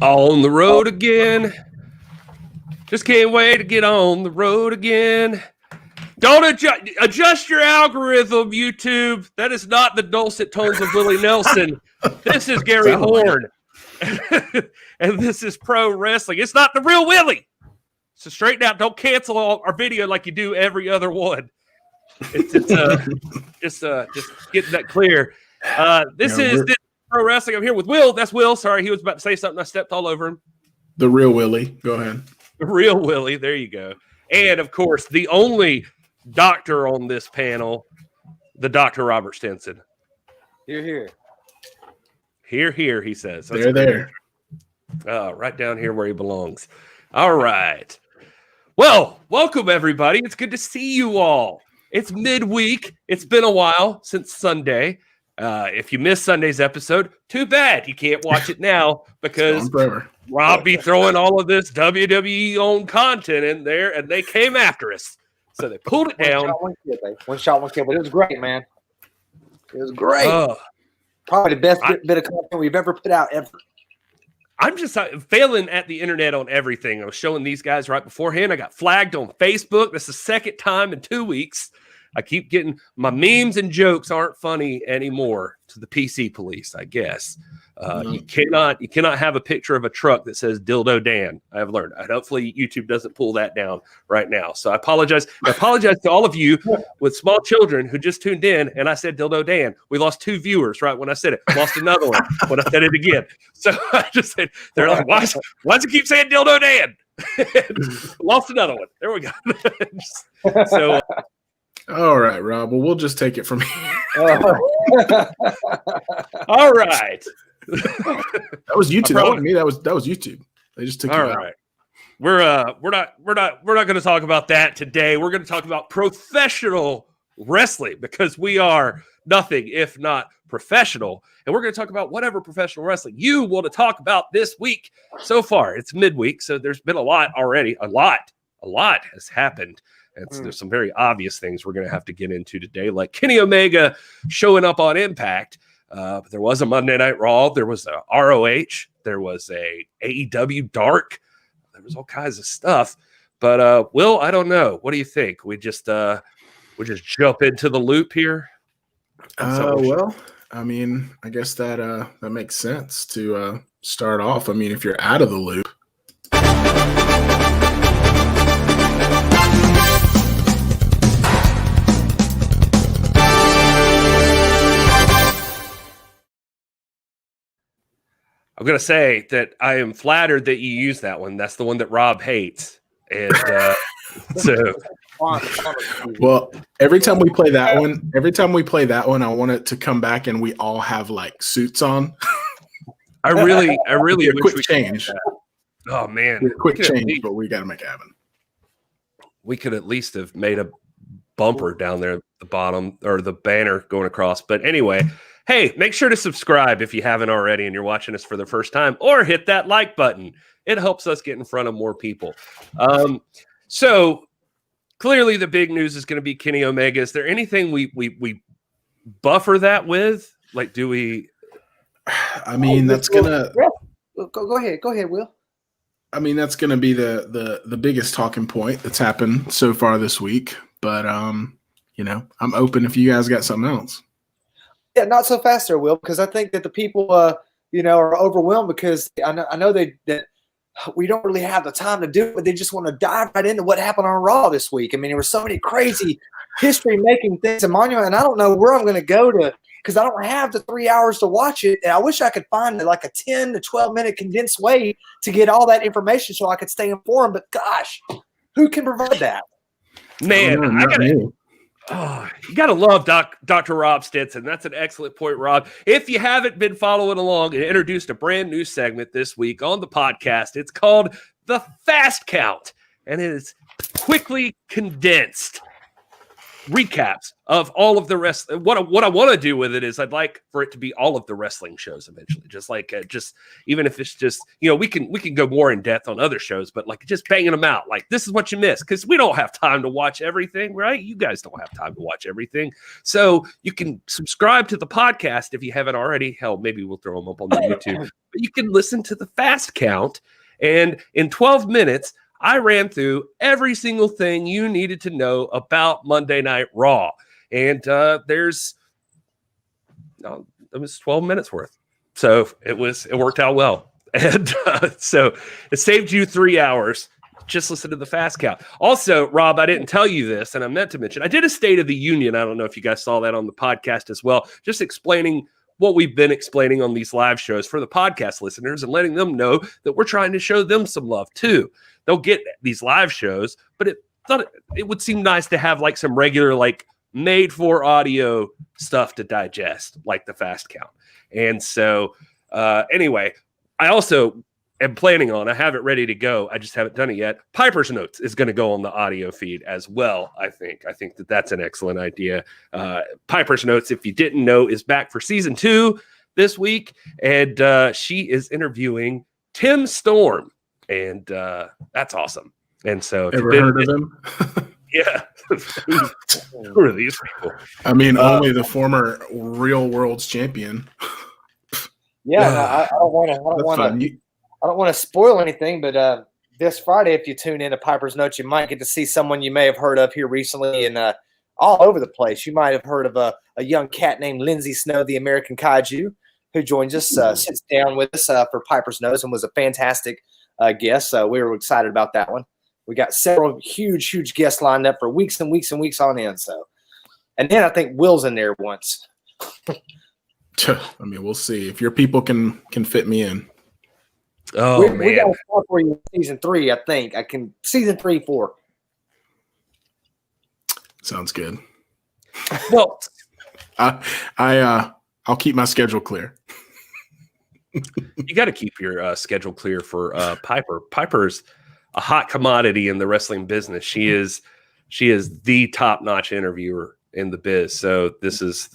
On the road again. Just can't wait to get on the road again. Don't adjust your algorithm, YouTube. That is not the dulcet tones of Willie Nelson. This is Gary Horn. And this is pro wrestling. It's not the real Willie. So straighten out. Don't cancel our video like you do every other one. It's just getting that clear. This is pro wrestling. I'm here with Will. That's Will. Sorry, he was about to say something. I stepped all over him. The real Willie. Go ahead. The real Willie. There you go. And of course, the only doctor on this panel, the Dr. Robert Stinson. Here. Here, he says. They're there. Right down here where he belongs. All right. Well, welcome, everybody. It's good to see you all. It's midweek. It's been a while since Sunday. If you missed Sunday's episode, too bad. You can't watch it now because Rob be throwing all of this WWE-owned content in there, and they came after us. So they pulled it down. One shot, one kill, but it was great, man. It was great. Probably the best bit of content we've ever put out ever. I'm just failing at the internet on everything. I was showing these guys right beforehand. I got flagged on Facebook. That's the second time in 2 weeks. I keep getting my memes and jokes aren't funny anymore to the PC police, I guess. You cannot have a picture of a truck that says Dildo Dan. I've learned. Hopefully YouTube doesn't pull that down right now. So I apologize. I apologize to all of you with small children who just tuned in and I said Dildo Dan. We lost 2 viewers right when I said it. Lost another one when I said it again. So I just said, they're like, why does it keep saying Dildo Dan? Lost another one. There we go. So all right, Rob. Well, we'll just take it from here. All right. That was YouTube. That wasn't me. That was YouTube. They just took it out. Right. We're not going to talk about that today. We're going to talk about professional wrestling because we are nothing if not professional. And we're going to talk about whatever professional wrestling you want to talk about this week. So far, it's midweek, so there's been a lot already. A lot has happened. And there's some very obvious things we're going to have to get into today, like Kenny Omega showing up on Impact. There was a Monday Night Raw. There was a ROH. There was a AEW Dark. There was all kinds of stuff. But Will, I don't know. What do you think? We just jump into the loop here. Well, I mean, I guess that makes sense to start off. I mean, if you're out of the loop. I'm going to say that I am flattered that you use that one. That's the one that Rob hates. And so. Well, every time we play that one, I want it to come back and we all have like suits on. I really wish quick we change. Oh man. Quick change, but we got to make it happen. We could at least have made a bumper down there at the bottom or the banner going across. But anyway, hey, make sure to subscribe if you haven't already and you're watching us for the first time, or hit that like button. It helps us get in front of more people. So clearly the big news is going to be Kenny Omega. Is there anything we buffer that with? Like, do we? I mean, that's gonna go ahead, Will. I mean, that's gonna be the biggest talking point that's happened so far this week. But I'm open if you guys got something else. Yeah, not so fast there, Will, because I think that the people, are overwhelmed because I know that we don't really have the time to do it, but they just want to dive right into what happened on Raw this week. I mean, there were so many crazy history-making things in Monument, and I don't know where I'm going to go to because I don't have the 3 hours to watch it. And I wish I could find like a 10 to 12-minute condensed way to get all that information so I could stay informed. But gosh, who can provide that? Man, I got to. Oh, you got to love Dr. Rob Stinson. That's an excellent point, Rob. If you haven't been following along, and introduced a brand new segment this week on the podcast. It's called The Fast Count, and it is quickly condensed. recaps of all of the rest. What I want to do with it is I'd like for it to be all of the wrestling shows eventually. Just like just even if it's just we can go more in depth on other shows, but like just banging them out. Like this is what you missed because we don't have time to watch everything, right? You guys don't have time to watch everything, so you can subscribe to the podcast if you haven't already. Hell, maybe we'll throw them up on the YouTube, but you can listen to the Fast Count, and in 12 minutes. I ran through every single thing you needed to know about Monday Night Raw. And it was 12 minutes worth. So it worked out well. And so it saved you 3 hours. Just listen to the Fast Count. Also, Rob, I didn't tell you this, and I meant to mention, I did a State of the Union. I don't know if you guys saw that on the podcast as well, just explaining what we've been explaining on these live shows for the podcast listeners and letting them know that we're trying to show them some love too. They'll get these live shows, but it would seem nice to have like some regular, like made for audio stuff to digest, like the Fast Count. And so anyway, I also am planning on, I have it ready to go. I just haven't done it yet. Piper's Notes is going to go on the audio feed as well. I think that's an excellent idea. Piper's Notes, if you didn't know, is back for season 2 this week. And she is interviewing Tim Storm. And that's awesome. And so, ever heard of him? Yeah. Who are these people? I mean, only the former Real World's champion. Yeah, I don't want to spoil anything, but this Friday, if you tune in to Piper's Notes, you might get to see someone you may have heard of here recently and all over the place. You might have heard of a young cat named Lindsay Snow, the American Kaiju, who joins us, sits down with us for Piper's Notes and was a fantastic guest. So we were excited about that one. We got several huge guests lined up for weeks and weeks and weeks on end. So, and then I think Will's in there once. I mean, we'll see if your people can fit me in. Oh, man. We got a spot for you in season 3, I think. Season 3, 4. Sounds good. Well, I'll keep my schedule clear. You got to keep your schedule clear for Piper. Piper's a hot commodity in the wrestling business. She is the top-notch interviewer in the biz. So this is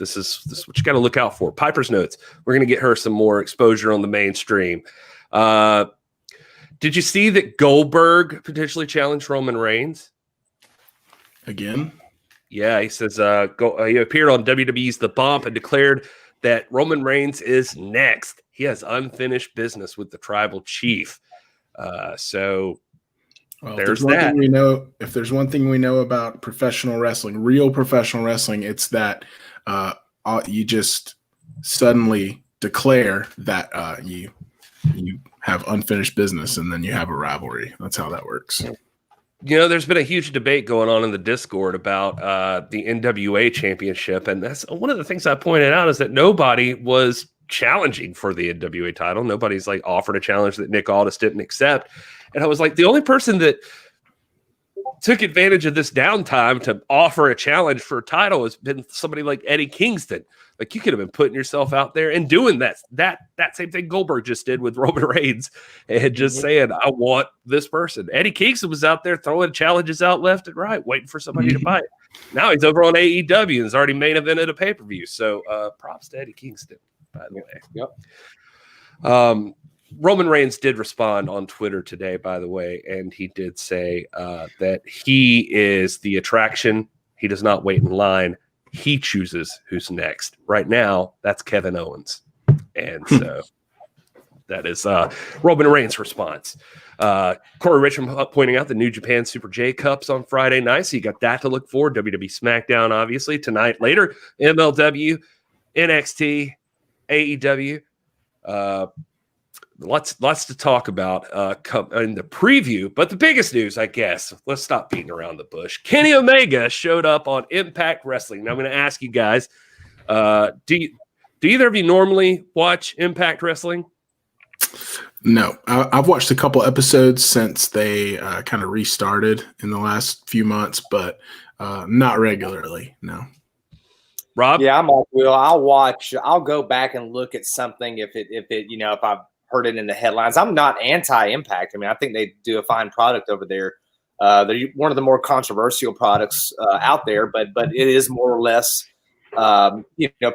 what you got to look out for. Piper's Notes. We're going to get her some more exposure on the mainstream. Did you see that Goldberg potentially challenged Roman Reigns again? Yeah, he says he appeared on WWE's The Bump and declared that Roman Reigns is next. He has unfinished business with the tribal chief. So there's that. If there's one thing we know about professional wrestling, real professional wrestling, it's that you just suddenly declare that you have unfinished business and then you have a rivalry. That's how that works. You know, there's been a huge debate going on in the Discord about the NWA championship. And that's one of the things I pointed out is that nobody was challenging for the NWA title. Nobody's like offered a challenge that Nick Aldis didn't accept. And I was like, the only person that took advantage of this downtime to offer a challenge for a title has been somebody like Eddie Kingston. Like, you could have been putting yourself out there and doing that same thing Goldberg just did with Roman Reigns and just saying, I want this person. Eddie Kingston was out there throwing challenges out left and right, waiting for somebody to bite. Now he's over on AEW and has already main evented a pay-per-view. So props to Eddie Kingston, by the way. Yep. Roman Reigns did respond on Twitter today, by the way, and he did say that he is the attraction. He does not wait in line. He chooses who's next. Right now, that's Kevin Owens. And so that is Roman Reigns' response. Corey Richmond pointing out the New Japan Super J Cups on Friday night. So you got that to look for. WWE SmackDown, obviously, tonight. Later, MLW, NXT, AEW. Lots to talk about in the preview, but the biggest news, I guess, let's stop beating around the bush. Kenny Omega showed up on Impact Wrestling. Now I'm going to ask you guys, do either of you normally watch Impact Wrestling? No, I've watched a couple episodes since they kind of restarted in the last few months, but not regularly. No. Rob? Yeah, I'm like Will. I'll go back and look at something if I've heard it in the headlines. I'm not anti-Impact. I mean, I think they do a fine product over there. They're one of the more controversial products out there, but it is more or less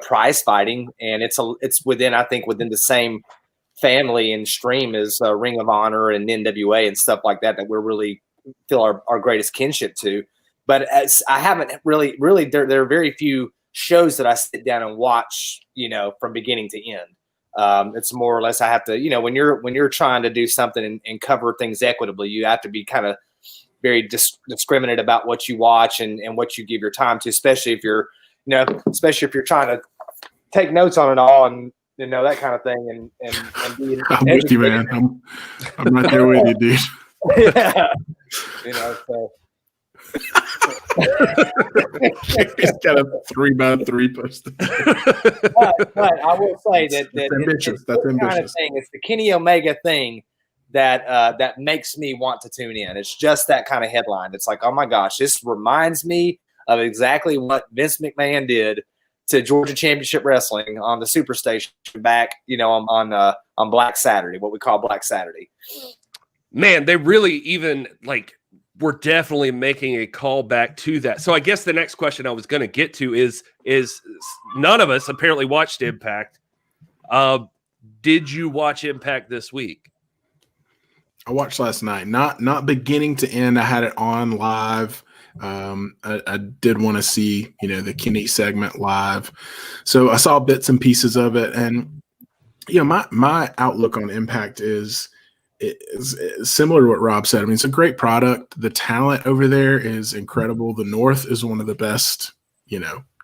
prize fighting, and it's within, I think, within the same family and stream as Ring of Honor and NWA and stuff like that we're really feel our greatest kinship to. But as I haven't really there are very few shows that I sit down and watch, from beginning to end. It's more or less I have to, when you're trying to do something and cover things equitably, you have to be kind of very discriminate about what you watch and what you give your time to, especially if you're trying to take notes on it all and that kind of thing. And being I'm with you, man. I'm right there with you, dude. Yeah. So. He's got a 3x3 poster. but I will say that ambitious. That's ambitious. Kind of thing. It's the Kenny Omega thing that makes me want to tune in. It's just that kind of headline. It's like, oh my gosh, this reminds me of exactly what Vince McMahon did to Georgia Championship Wrestling on the Superstation back, on Black Saturday, what we call Black Saturday. Man, they really even we're definitely making a call back to that. So I guess the next question I was going to get to is none of us apparently watched Impact. Did you watch Impact this week? I watched last night, not beginning to end. I had it on live. I did want to see, the Kenny segment live. So I saw bits and pieces of it. And, my outlook on Impact is similar to what Rob said. I mean, it's a great product. The talent over there is incredible. The North is one of the best,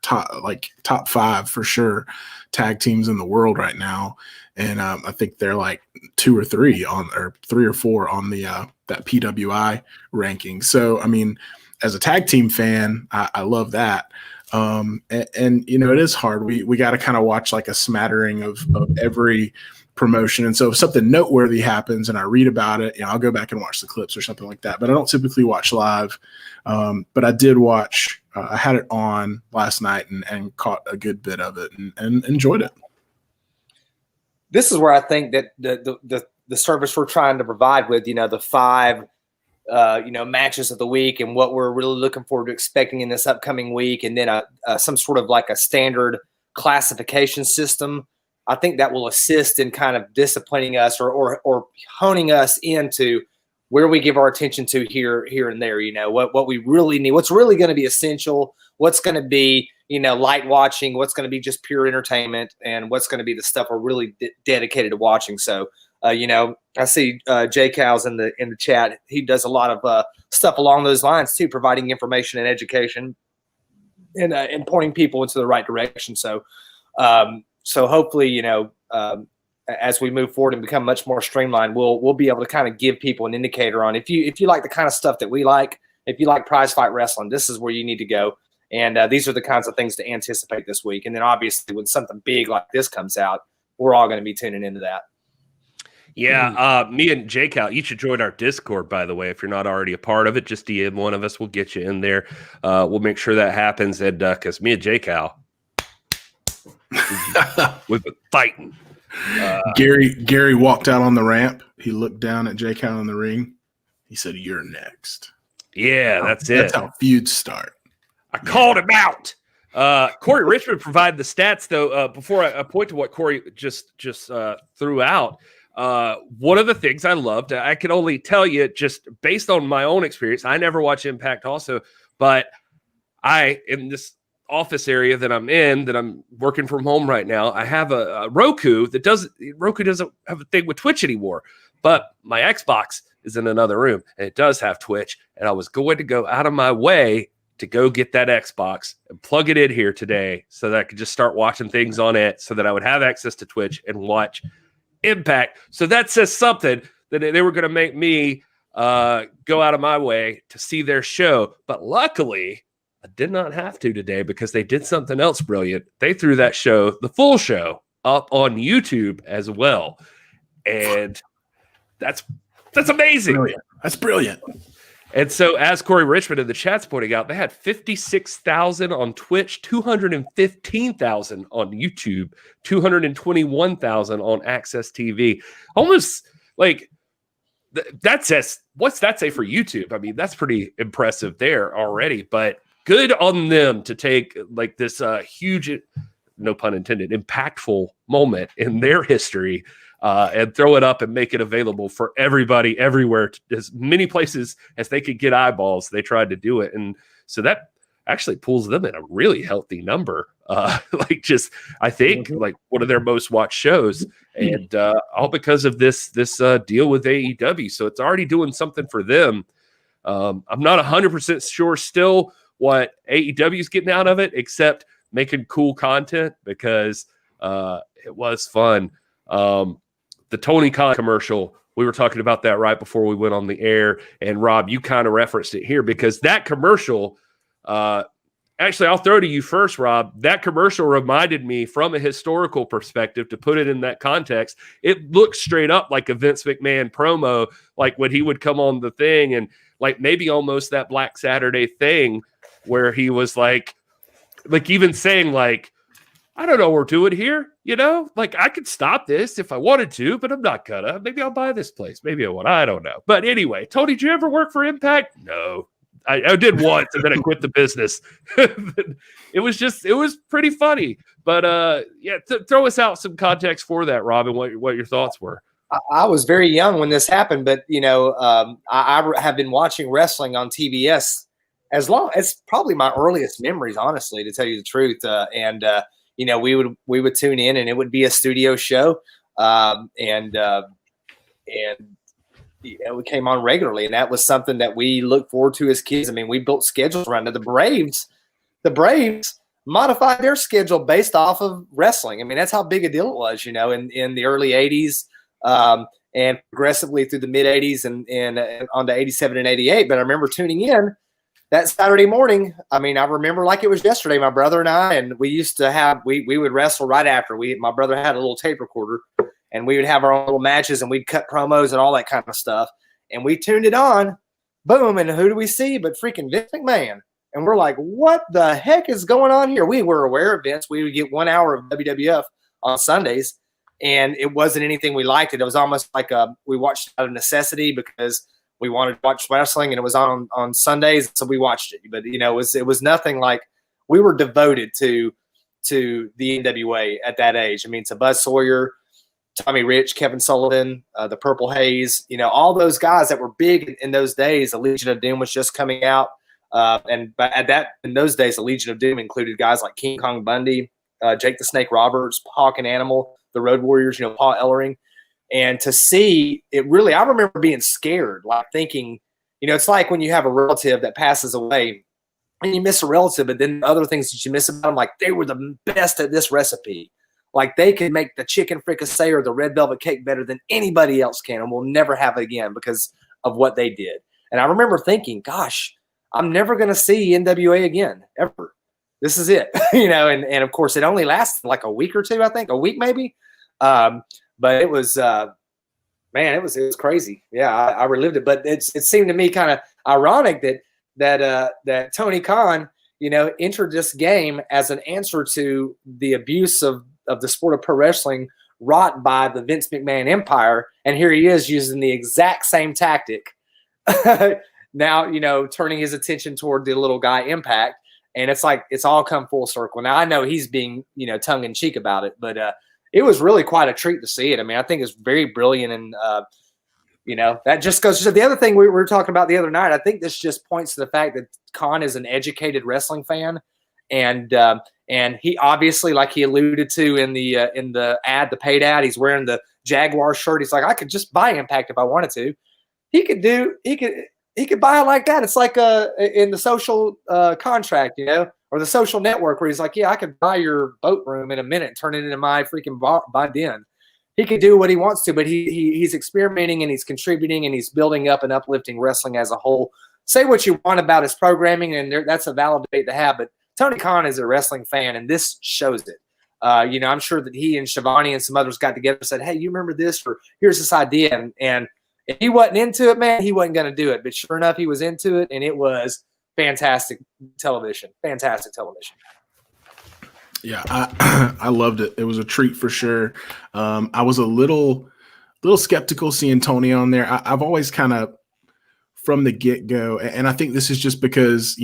top 5 for sure tag teams in the world right now. And I think they're like 2 or 3 or 3 or 4 on the that PWI ranking. So, I mean, as a tag team fan, I love that. And it is hard. We got to kind of watch like a smattering of every promotion. And so if something noteworthy happens and I read about it, I'll go back and watch the clips or something like that. But I don't typically watch live. But I did watch. I had it on last night and caught a good bit of it and enjoyed it. This is where I think that the service we're trying to provide with, the 5 matches of the week and what we're really looking forward to expecting in this upcoming week, and then some sort of like a standard classification system. I think that will assist in kind of disciplining us or honing us into where we give our attention to here and there. What we really need, what's really going to be essential, what's going to be light watching, what's going to be just pure entertainment, and what's going to be the stuff we're really dedicated to watching. So. I see Jay Cow's in the chat. He does a lot of stuff along those lines too, providing information and education and pointing people into the right direction. So, hopefully, as we move forward and become much more streamlined, we'll be able to kind of give people an indicator on if you like the kind of stuff that we like, if you like prize fight wrestling, this is where you need to go. And these are the kinds of things to anticipate this week. And then obviously when something big like this comes out, we're all going to be tuning into that. Yeah, me and Jay Cal each joined our Discord, by the way. If you're not already a part of it, just DM one of us. We'll get you in there. We'll make sure that happens. And because me and Jay Cal, we've been fighting. Gary walked out on the ramp. He looked down at Jay Cal in the ring. He said, "You're next." Yeah, that's it. That's how feuds start. I called him out. Corey Richmond provided the stats, though. Before I point to what Corey just threw out. One of the things I loved, I can only tell you just based on my own experience. I never watch Impact also, but in this office area that I'm working from home right now, I have a Roku Roku doesn't have a thing with Twitch anymore, but my Xbox is in another room and it does have Twitch. And I was going to go out of my way to go get that Xbox and plug it in here today so that I could just start watching things on it so that I would have access to Twitch and watch Impact. So that says something that they were going to make me go out of my way to see their show. But luckily, I did not have to today because they did something else brilliant. They threw that show, the full show, up on YouTube as well. And that's amazing. Brilliant. That's brilliant. And so, as Corey Richmond in the chat's pointing out, they had 56,000 on Twitch, 215,000 on YouTube, 221,000 on Access TV. Almost like that says, what's that say for YouTube? I mean, that's pretty impressive there already, but good on them to take like this huge, no pun intended, impactful moment in their history and throw it up and make it available for everybody everywhere, as many places as they could get eyeballs. They tried to do it. And so that actually pulls them in a really healthy number. I think like one of their most watched shows, and all because of this deal with AEW. So it's already doing something for them. I'm not 100% sure still what AEW is getting out of it, except making cool content, because it was fun. The Tony Khan commercial, we were talking about that right before we went on the air, and Rob, you kind of referenced it here, because that commercial, actually, I'll throw to you first, Rob. That commercial reminded me, from a historical perspective, to put it in that context, it looks straight up like a Vince McMahon promo, like when he would come on the thing, and like maybe almost that Black Saturday thing where he was like even saying like, I don't know what we're doing here, like I could stop this if I wanted to, but I'm not gonna. Maybe I'll buy this place. Maybe I won't. I don't know. But anyway, Tony, did you ever work for Impact? No. I did once, and then I quit the business. It was pretty funny. But throw us out some context for that, Robin, what your thoughts were. I was very young when this happened, but I have been watching wrestling on TBS it's probably my earliest memories, honestly, to tell you the truth. We would tune in, and it would be a studio show, and it came on regularly, and that was something that we looked forward to as kids. I mean, we built schedules around it. The Braves modified their schedule based off of wrestling. I mean, that's how big a deal it was, in the early 80s, and progressively through the mid 80s and on to 87 and 88. But I remember tuning in that Saturday morning. I mean, I remember like it was yesterday, my brother and I, and we used to have, we would wrestle right after. My brother had a little tape recorder, and we would have our own little matches, and we'd cut promos and all that kind of stuff. And we tuned it on, boom, and who do we see but freaking Vince McMahon? And we're like, what the heck is going on here? We were aware of Vince. We would get 1 hour of WWF on Sundays, and it wasn't anything we liked. It was almost like we watched out of necessity because we wanted to watch wrestling, and it was on Sundays, so we watched it. But it was nothing like, we were devoted to the NWA at that age. I mean, to Buzz Sawyer, Tommy Rich, Kevin Sullivan, the Purple Haze, all those guys that were big in those days. The Legion of Doom was just coming out, in those days, the Legion of Doom included guys like King Kong Bundy, Jake the Snake Roberts, Hawk and Animal, the Road Warriors, Paul Ellering. And to see it, really, I remember being scared, like thinking, it's like when you have a relative that passes away and you miss a relative, but then the other things that you miss about them, like they were the best at this recipe. Like they could make the chicken fricassee or the red velvet cake better than anybody else can, and we'll never have it again because of what they did. And I remember thinking, gosh, I'm never going to see NWA again, ever. This is it, and of course it only lasted like a week or two, I think, a week maybe. But it was, man, it was crazy. Yeah, I relived it. But it seemed to me kind of ironic that Tony Khan, entered this game as an answer to the abuse of the sport of pro wrestling wrought by the Vince McMahon empire. And here he is using the exact same tactic. Now, turning his attention toward the little guy Impact. And it's like, it's all come full circle. Now I know he's being, tongue in cheek about it, but it was really quite a treat to see it. I mean, I think it's very brilliant. And, that just goes to the other thing we were talking about the other night. I think this just points to the fact that Khan is an educated wrestling fan. And he obviously, like he alluded to in the ad, the paid ad, he's wearing the Jaguar shirt. He's like, I could just buy Impact if I wanted to. He could buy it like that. It's like in the social contract, or the social network, where he's like, yeah, I could buy your boat room in a minute and turn it into my freaking den. He could do what he wants to, but he's experimenting, and he's contributing, and he's building up and uplifting wrestling as a whole. Say what you want about his programming, and that's a valid debate to have, but Tony Khan is a wrestling fan, and this shows it. I'm sure that he and Shivani and some others got together and said, hey, you remember this? Or here's this idea. And if he wasn't into it, man, he wasn't going to do it. But sure enough, he was into it, and it was fantastic television. Fantastic television. Yeah, I loved it. It was a treat for sure. I was a little little skeptical seeing Tony on there. I've always kind of from the get-go, and I think this is just because,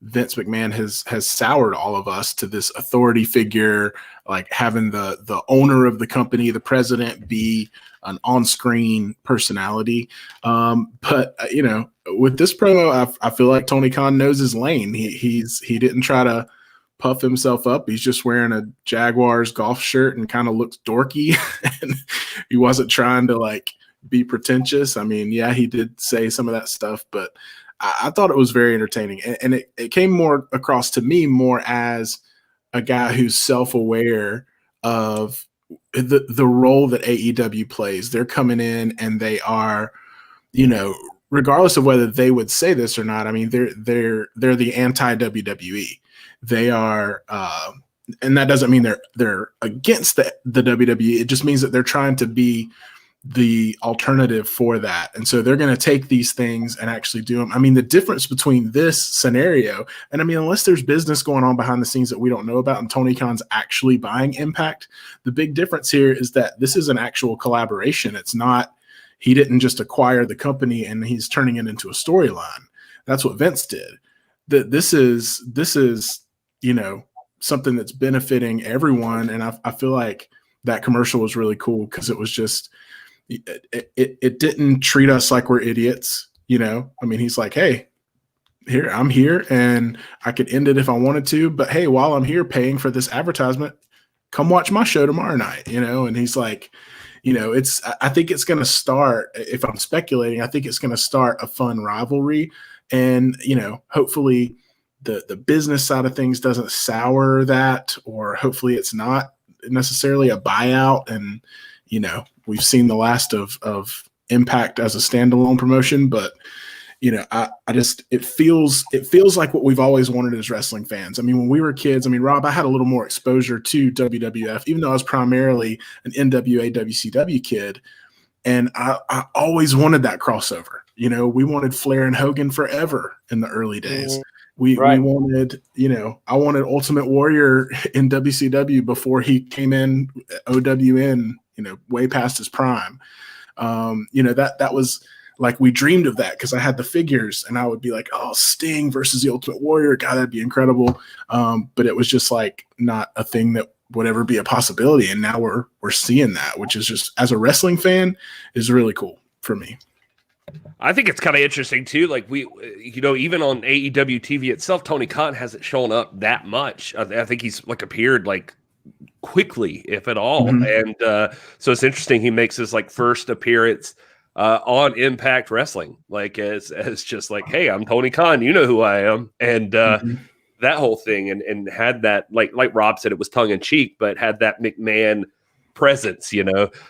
Vince McMahon has soured all of us to this authority figure, like having the owner of the company, the president, be an on-screen personality. But with this promo, I feel like Tony Khan knows his lane. He didn't try to puff himself up. He's just wearing a Jaguars golf shirt and kind of looks dorky. And he wasn't trying to like be pretentious. I mean, yeah, he did say some of that stuff, but I thought it was very entertaining. And it came more across to me more as a guy who's self-aware of the role that AEW plays. They're coming in and they are, regardless of whether they would say this or not, I mean, they're the anti-WWE. They are, and that doesn't mean they're against the WWE. It just means that they're trying to be the alternative for that. And so they're going to take these things and actually do them. I mean, the difference between this scenario, and I mean, unless there's business going on behind the scenes that we don't know about and Tony Khan's actually buying Impact, the big difference here is that this is an actual collaboration. It's not, he didn't just acquire the company and he's turning it into a storyline. That's what Vince did. This is, something that's benefiting everyone. And I feel like that commercial was really cool because it was just, it didn't treat us like we're idiots. I mean, he's like, hey, I'm here and I could end it if I wanted to, but hey, while I'm here paying for this advertisement, come watch my show tomorrow night, and he's like, I think it's going to start, if I'm speculating, I think it's going to start a fun rivalry and, hopefully the business side of things doesn't sour that, or hopefully it's not necessarily a buyout. And, we've seen the last of Impact as a standalone promotion, but it feels like what we've always wanted as wrestling fans. I mean, when we were kids, Rob, I had a little more exposure to WWF, even though I was primarily an NWA WCW kid. And I always wanted that crossover. We wanted Flair and Hogan forever in the early days. We wanted, I wanted Ultimate Warrior in WCW before he came in OWN, way past his prime. That was like, we dreamed of that because I had the figures and I would be like, oh, Sting versus the Ultimate Warrior. God, that'd be incredible. But it was just like not a thing that would ever be a possibility. And now we're seeing that, which is just, as a wrestling fan, is really cool for me. I think it's kind of interesting too. Like even on AEW TV itself, Tony Khan hasn't shown up that much. I think he's like appeared like quickly, if at all. Mm-hmm. And so it's interesting. He makes his like first appearance on Impact Wrestling, like as just like, hey, I'm Tony Khan. You know who I am. And that whole thing and had that, like Rob said, it was tongue in cheek, but had that McMahon presence,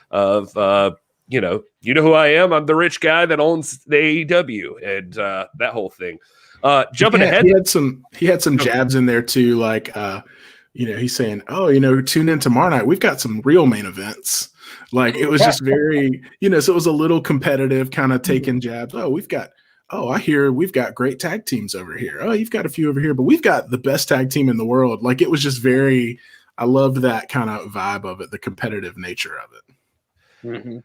of, you know who I am. I'm the rich guy that owns the AEW and that whole thing. Jumping ahead, he had some jabs in there too. Like, he's saying, "Oh, tune in tomorrow night. We've got some real main events." Like, it was just very, so it was a little competitive, kind of taking jabs. I hear we've got great tag teams over here. Oh, you've got a few over here, but we've got the best tag team in the world. Like, it was just very. I loved that kind of vibe of it, the competitive nature of it. Mm-hmm.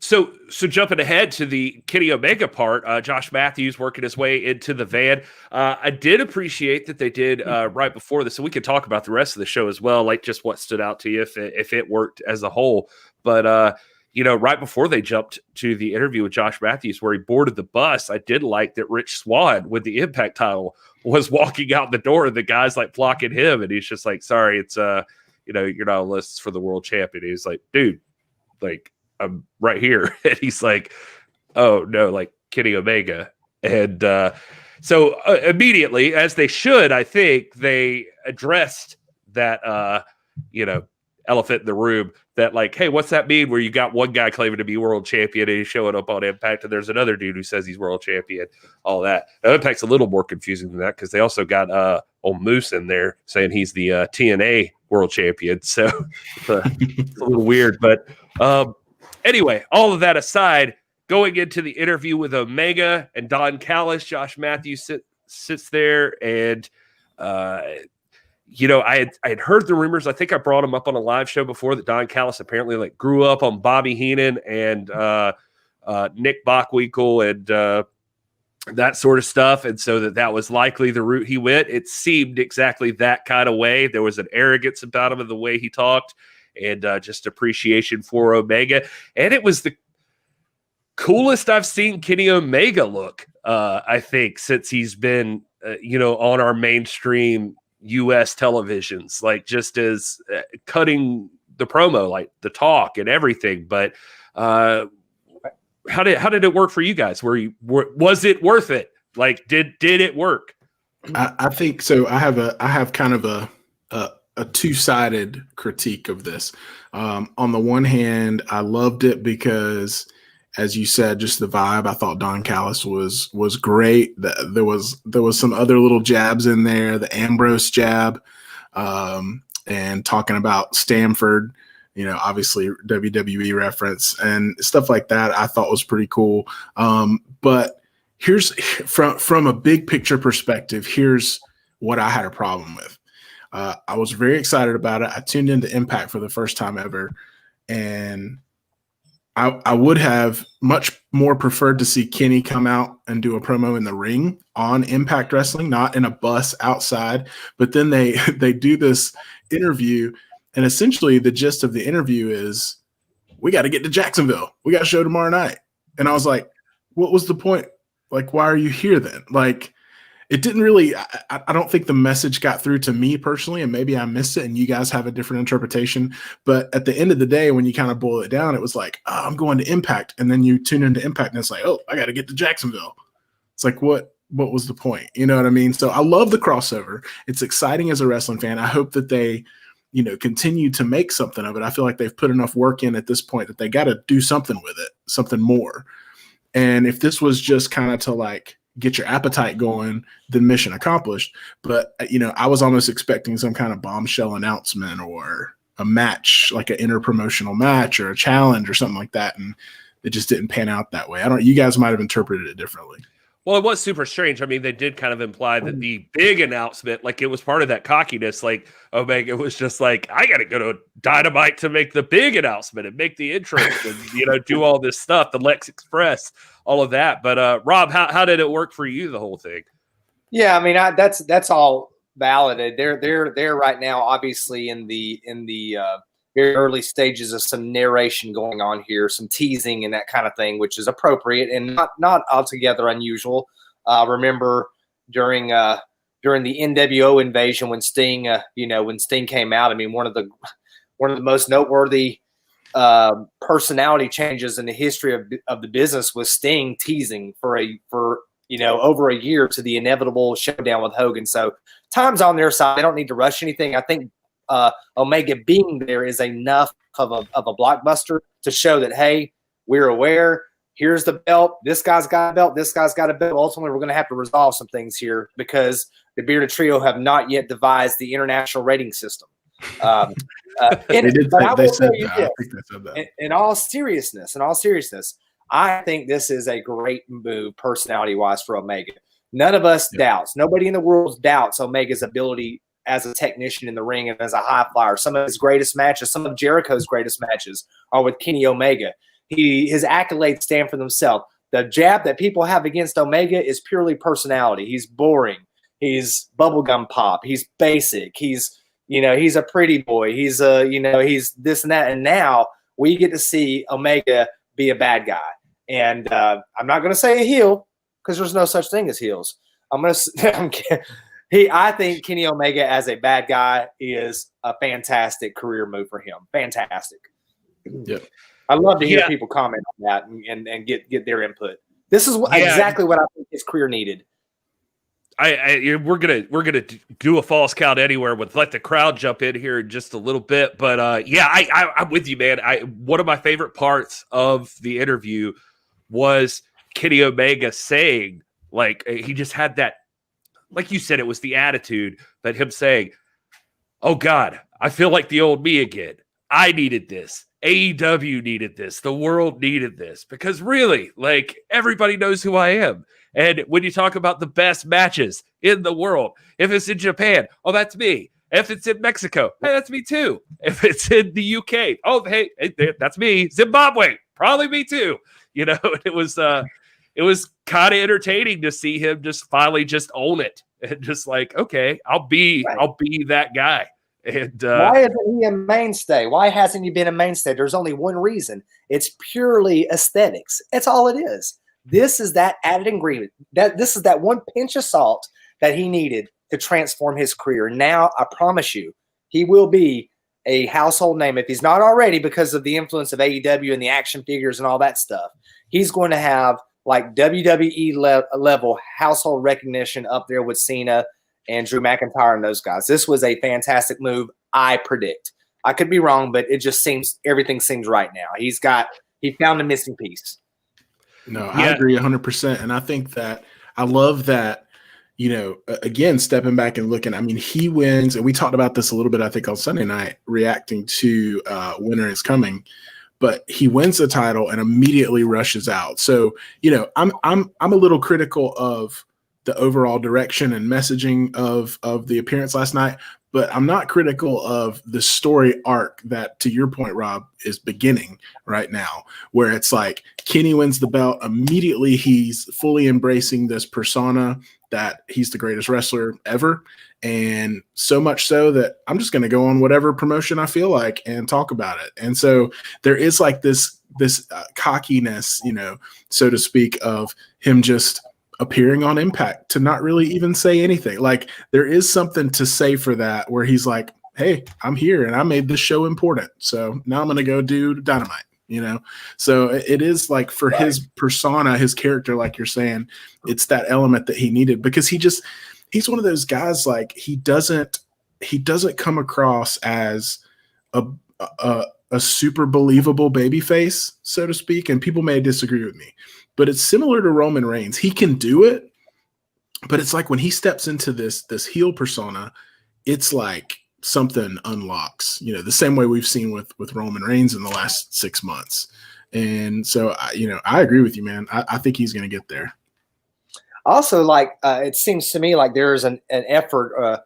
So jumping ahead to the Kenny Omega part, Josh Matthews working his way into the van. I did appreciate that they did right before this, so we could talk about the rest of the show as well, like just what stood out to you if it worked as a whole. But right before they jumped to the interview with Josh Matthews, where he boarded the bus, I did like that Rich Swann with the Impact title was walking out the door, and the guy's like blocking him, and he's just like, "Sorry, it's you're not on lists for the world champion." He's like, "Dude, like, I'm right here." And he's like, "Oh no, like Kenny Omega." And so immediately, as they should, I think they addressed that elephant in the room, that like, hey, what's that mean where you got one guy claiming to be world champion and he's showing up on Impact, and there's another dude who says he's world champion, all that. Now, Impact's a little more confusing than that because they also got old Moose in there saying he's the TNA world champion. So it's a little weird, but anyway, all of that aside, going into the interview with Omega and Don Callis, Josh Matthews sits there and, I had heard the rumors. I think I brought him up on a live show before that Don Callis apparently like grew up on Bobby Heenan and Nick Bockwinkel and that sort of stuff. And so that was likely the route he went. It seemed exactly that kind of way. There was an arrogance about him in the way he talked and just appreciation for Omega. And it was the coolest I've seen Kenny Omega look, I think, since he's been, on our mainstream U.S. televisions, like just as cutting the promo, like the talk and everything. But how did it work for you guys? Was it worth it? Like, did it work? I think so. I have kind of a two-sided critique of this. On the one hand, I loved it because, as you said, just the vibe. I thought Don Callis was great. There was some other little jabs in there, the Ambrose jab, and talking about Stanford. Obviously WWE reference and stuff like that, I thought was pretty cool. But here's from a big picture perspective, here's what I had a problem with. I was very excited about it. I tuned into Impact for the first time ever, and I would have much more preferred to see Kenny come out and do a promo in the ring on Impact Wrestling, not in a bus outside. But then they do this interview, and essentially the gist of the interview is, we got to get to Jacksonville. We got a show tomorrow night. And I was like, what was the point? Like, why are you here then? Like, it didn't really, I don't think the message got through to me personally, and maybe I missed it and you guys have a different interpretation. But at the end of the day, when you kind of boil it down, it was like, oh, I'm going to Impact. And then you tune into Impact and it's like, oh, I got to get to Jacksonville. It's like, what was the point? You know what I mean? So I love the crossover. It's exciting as a wrestling fan. I hope that they, continue to make something of it. I feel like they've put enough work in at this point that they got to do something with it, something more. And if this was just kind of to like get your appetite going, then mission accomplished. But, I was almost expecting some kind of bombshell announcement or a match, like an interpromotional match or a challenge or something like that. And it just didn't pan out that way. You guys might have interpreted it differently. Well, it was super strange. I mean, they did kind of imply that the big announcement, like it was part of that cockiness, like Omega was just like, I got to go to Dynamite to make the big announcement and make the entrance and, do all this stuff, the Lex Express, all of that. But Rob, how did it work for you, the whole thing? Yeah, I mean, that's all valid. They're right now, obviously, in the very early stages of some narration going on here, some teasing and that kind of thing, which is appropriate and not altogether unusual. Remember during the NWO invasion when Sting, when Sting came out, I mean, one of the most noteworthy personality changes in the history of the business was Sting teasing for over a year to the inevitable showdown with Hogan. So time's on their side. They don't need to rush anything. I think Omega being there is enough of a blockbuster to show that, hey, we're aware. Here's the belt. This guy's got a belt. This guy's got a belt. Ultimately, we're going to have to resolve some things here because the Bearded Trio have not yet devised the international rating system. In all seriousness, I think this is a great move personality-wise for Omega. None of us doubts. Nobody in the world doubts Omega's ability as a technician in the ring and as a high flyer. Some of his greatest matches, some of Jericho's greatest matches are with Kenny Omega. His accolades stand for themselves. The jab that people have against Omega is purely personality. He's boring. He's bubblegum pop. He's basic. He's a pretty boy. He's he's this and that. And now we get to see Omega be a bad guy. And I'm not going to say a heel because there's no such thing as heels. I think Kenny Omega as a bad guy is a fantastic career move for him. Fantastic. Yeah. I love to hear people comment on that and get their input. This is exactly what I think his career needed. We're gonna do a false count anywhere with let the crowd jump in here in just a little bit, but I'm with you, man. One of my favorite parts of the interview was Kenny Omega saying, like, he just had that, like you said, it was the attitude, but him saying, "Oh God, I feel like the old me again. I needed this. AEW needed this. The world needed this because really, like, everybody knows who I am." And when you talk about the best matches in the world, if it's in Japan, oh, that's me. If it's in Mexico, hey, that's me too. If it's in the UK, oh, hey, that's me. Zimbabwe, probably me too. You know, it was kind of entertaining to see him just finally just own it and just like, okay, I'll be that guy. And why isn't he a mainstay? Why hasn't he been a mainstay? There's only one reason. It's purely aesthetics. That's all it is. This is that added ingredient. This is that one pinch of salt that he needed to transform his career. Now, I promise you, he will be a household name if he's not already, because of the influence of AEW and the action figures and all that stuff. He's going to have like WWE level household recognition up there with Cena and Drew McIntyre and those guys. This was a fantastic move, I predict. I could be wrong, but it just seems everything seems right now. He found the missing piece. No, I agree 100%. And I think that I love that, you know, again, stepping back and looking, I mean, he wins, and we talked about this a little bit, I think, on Sunday night, reacting to Winter is Coming, but he wins the title and immediately rushes out. So, you know, I'm a little critical of the overall direction and messaging of the appearance last night, but I'm not critical of the story arc that, to your point, Rob, is beginning right now, where it's like Kenny wins the belt. Immediately he's fully embracing this persona that he's the greatest wrestler ever. And so much so that I'm just going to go on whatever promotion I feel like and talk about it. And so there is like this cockiness, you know, so to speak, of him just appearing on Impact to not really even say anything. Like there is something to say for that, where he's like, hey, I'm here and I made this show important. So now I'm going to go do Dynamite, you know? So it is like for his persona, his character, like you're saying, it's that element that he needed, because he's one of those guys, like he doesn't come across as a super believable babyface, so to speak. And people may disagree with me, but it's similar to Roman Reigns. He can do it, but it's like when he steps into this heel persona, it's like something unlocks, you know, the same way we've seen with Roman Reigns in the last 6 months. And so, I agree with you, man. I think he's going to get there. Also, like it seems to me like there's an effort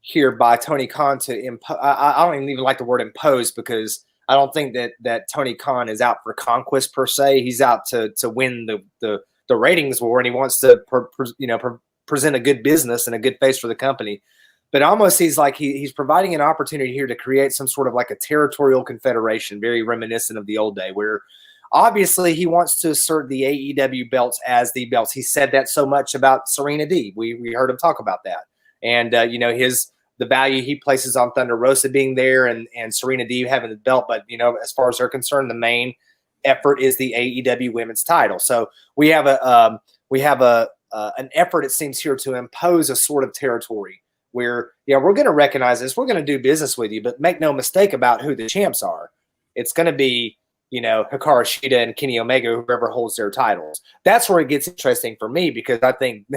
here by Tony Khan to impose. I don't even like the word impose, because I don't think that Tony Khan is out for conquest per se. He's out to win the ratings war, and he wants to present a good business and a good face for the company. But almost he's like he's providing an opportunity here to create some sort of like a territorial confederation, very reminiscent of the old day, where obviously he wants to assert the AEW belts as the belts. He said that so much about Serena Deeb. We heard him talk about that, and the value he places on Thunder Rosa being there and Serena Deeb having the belt. But, as far as they're concerned, the main effort is the AEW women's title. So we have an effort, it seems, here to impose a sort of territory where, we're going to recognize this. We're going to do business with you, but make no mistake about who the champs are. It's going to be, Hikaru Shida and Kenny Omega, whoever holds their titles. That's where it gets interesting for me, because I think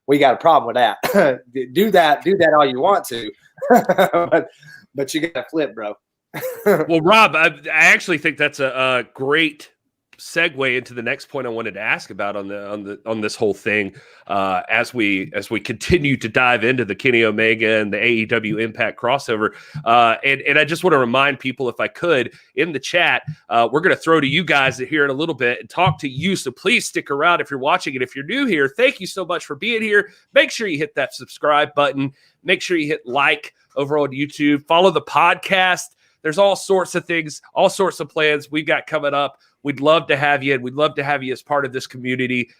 we got a problem with that. do that all you want to, but you got to flip, bro. Well, Rob, I actually think that's a great segue into the next point I wanted to ask about on this whole thing, as we continue to dive into the Kenny Omega and the AEW Impact crossover. And I just want to remind people, if I could, in the chat, we're going to throw to you guys here in a little bit and talk to you. So please stick around if you're watching, and if you're new here, thank you so much for being here. Make sure you hit that subscribe button. Make sure you hit like over on YouTube. Follow the podcast. There's all sorts of things, all sorts of plans we've got coming up. We'd love to have you, and we'd love to have you as part of this community.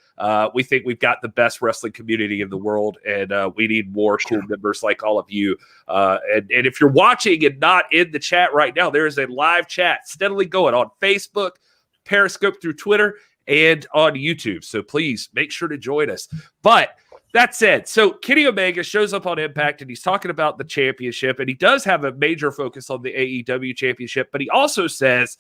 We think we've got the best wrestling community in the world, and we need more cool members like all of you. And if you're watching and not in the chat right now, there is a live chat steadily going on Facebook, Periscope, through Twitter, and on YouTube. So please make sure to join us. But that said, so Kenny Omega shows up on Impact, and he's talking about the championship, and he does have a major focus on the AEW championship, but he also says,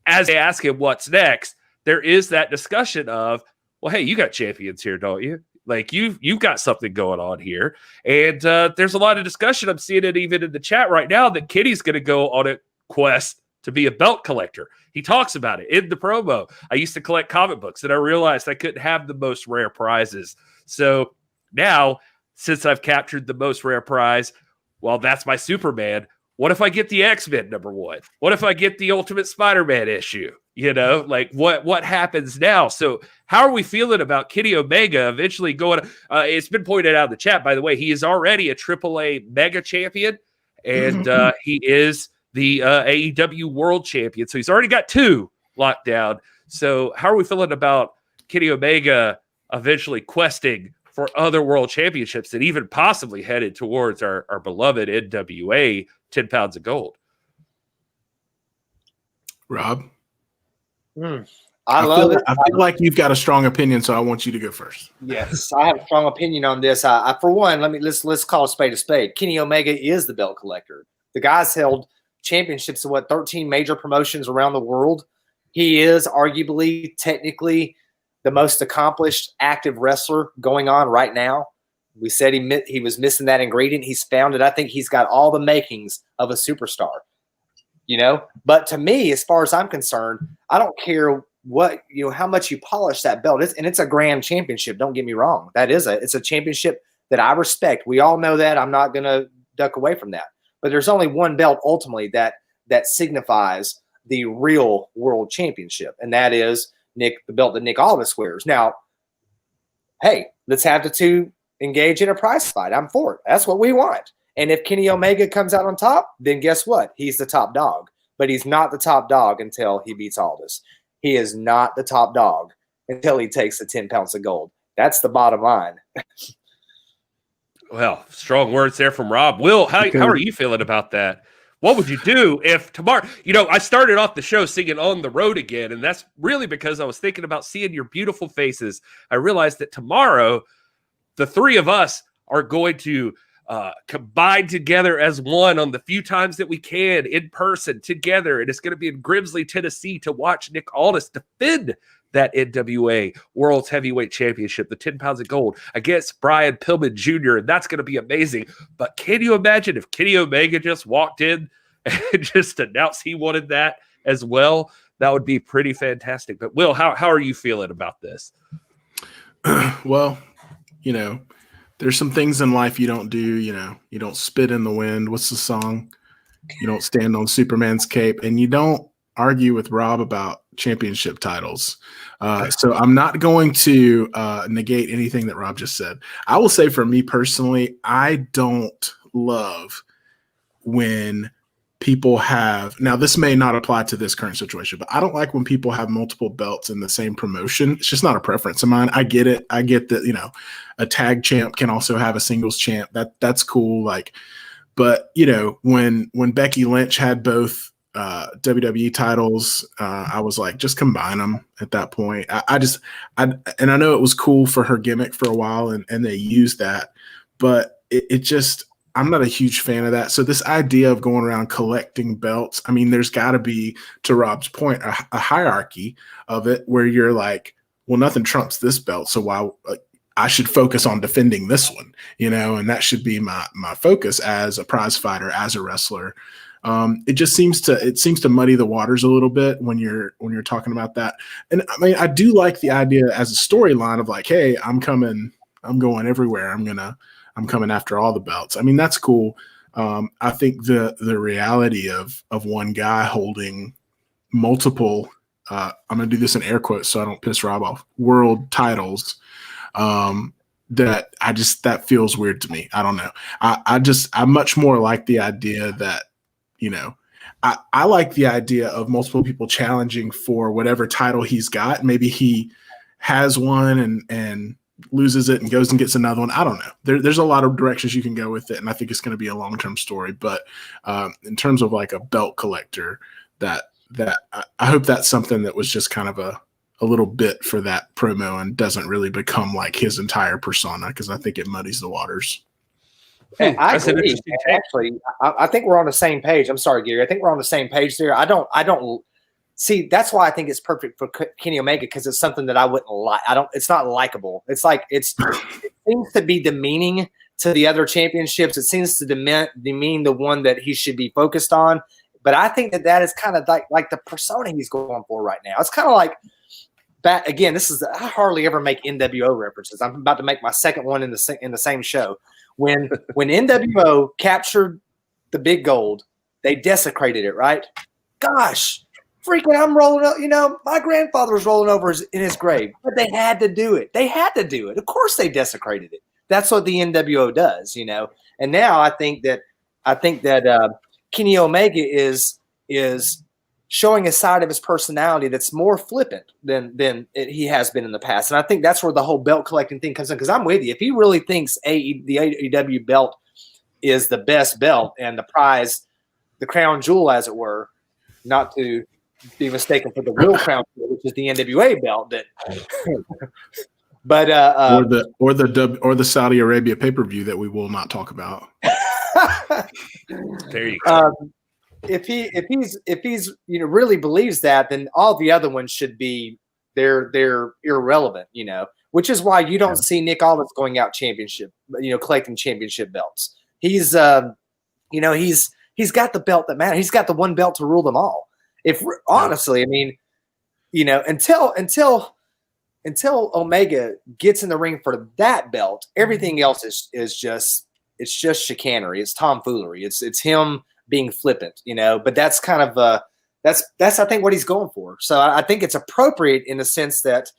as they ask him what's next, there is that discussion of, well, hey, you got champions here, don't you? Like you've got something going on here. And there's a lot of discussion. I'm seeing it even in the chat right now that Kenny's going to go on a quest to be a belt collector. He talks about it in the promo. I used to collect comic books, and I realized I couldn't have the most rare prizes. So now, since I've captured the most rare prize, well, that's my Superman. What if I get the X-Men #1? What if I get the Ultimate Spider-Man issue? You know, like what happens now? So how are we feeling about Kenny Omega eventually going? It's been pointed out in the chat, by the way, he is already a AAA mega champion, and he is the AEW world champion. So he's already got 2 locked down. So how are we feeling about Kenny Omega eventually questing for other world championships and even possibly headed towards our beloved NWA 10 pounds of gold? Rob? I love it. I feel like you've got a strong opinion, so I want you to go first. Yes, I have a strong opinion on this. For one, let's call a spade a spade. Kenny Omega is the belt collector. The guy's held championships in 13 major promotions around the world. He is arguably, technically, the most accomplished active wrestler going on right now. We said he was missing that ingredient. He's found it. I think he's got all the makings of a superstar. But to me, as far as I'm concerned, I don't care how much you polish that belt. It's a grand championship. Don't get me wrong. It's a championship that I respect. We all know that. I'm not going to duck away from that. But there's only one belt ultimately that signifies the real world championship, and that is the belt that Nick Aldis wears. Now, hey, let's have the 2 engage in a prize fight. I'm for it. That's what we want. And if Kenny Omega comes out on top, then guess what? He's the top dog. But he's not the top dog until he beats Aldis. He is not the top dog until he takes the 10 pounds of gold. That's the bottom line. Well, strong words there from Rob. Will, how are you feeling about that? What would you do if tomorrow, I started off the show singing On the Road Again, and that's really because I was thinking about seeing your beautiful faces. I realized that tomorrow, the 3 of us are going to combine together as one on the few times that we can in person together. And it's going to be in Grimsley, Tennessee, to watch Nick Aldis defend that NWA World's Heavyweight Championship, the 10 pounds of gold, against Brian Pillman Jr. And that's going to be amazing. But can you imagine if Kenny Omega just walked in and just announced he wanted that as well? That would be pretty fantastic. But Will, how are you feeling about this? Well, there's some things in life you don't do. You don't spit in the wind. What's the song? You don't stand on Superman's cape, and you don't argue with Rob about championship titles. So I'm not going to negate anything that Rob just said. I will say for me personally, I don't love when people have, now this may not apply to this current situation, but I don't like when people have multiple belts in the same promotion. It's just not a preference of mine. I get it. I get that, a tag champ can also have a singles champ. That's cool. But when Becky Lynch had both WWE titles, I was like, just combine them at that point. And I know it was cool for her gimmick for a while and they used that, but it just, I'm not a huge fan of that. So this idea of going around collecting belts, I mean, there's got to be, to Rob's point, a hierarchy of it where you're like, well, nothing trumps this belt, so why I should focus on defending this one, and that should be my focus as a prize fighter, as a wrestler. It seems to muddy the waters a little bit when you're talking about that. And I mean, I do like the idea as a storyline of like, hey, I'm going everywhere. I'm coming after all the belts. I mean, that's cool. I think the reality of one guy holding multiple, I'm going to do this in air quotes so I don't piss Rob off, world titles, that feels weird to me. I don't know. I much more like the idea that, I like the idea of multiple people challenging for whatever title he's got. Maybe he has one and loses it and goes and gets another one. I don't know. There's a lot of directions you can go with it, and I think it's going to be a long-term story. But in terms of like a belt collector, that I hope that's something that was just kind of a little bit for that promo and doesn't really become like his entire persona, because I think it muddies the waters. I agree. Actually, I think we're on the same page. I'm sorry, Gary. I think we're on the same page there. I don't see. That's why I think it's perfect for Kenny Omega, because it's something that I wouldn't like. It's not likable. It's like it seems to be demeaning to the other championships. It seems to demean the one that he should be focused on. But I think that is kind of like the persona he's going for right now. It's kind of like, back again. I hardly ever make NWO references. I'm about to make my second one in the same show. When NWO captured the big gold, they desecrated it, right? Gosh, freaking, I'm rolling up. My grandfather was rolling over in his grave, but they had to do it. They had to do it. Of course, they desecrated it. That's what the NWO does, And now I think that Kenny Omega is showing a side of his personality that's more flippant than he has been in the past. And I think that's where the whole belt collecting thing comes in, because I'm with you. If he really thinks the AEW belt is the best belt and the prize, the crown jewel, as it were, not to be mistaken for the real crown jewel, which is the NWA belt, but or the Saudi Arabia pay-per-view that we will not talk about. There you go. If he's really believes that, then all the other ones should be they're irrelevant, which is why you don't see Nick Aldis going out collecting championship belts. He's got the belt that matters. He's got the one belt to rule them all. If honestly, I mean, until Omega gets in the ring for that belt, everything else is just chicanery. It's tomfoolery. It's him being flippant, but that's kind of that's I think what he's going for. So I think it's appropriate in the sense that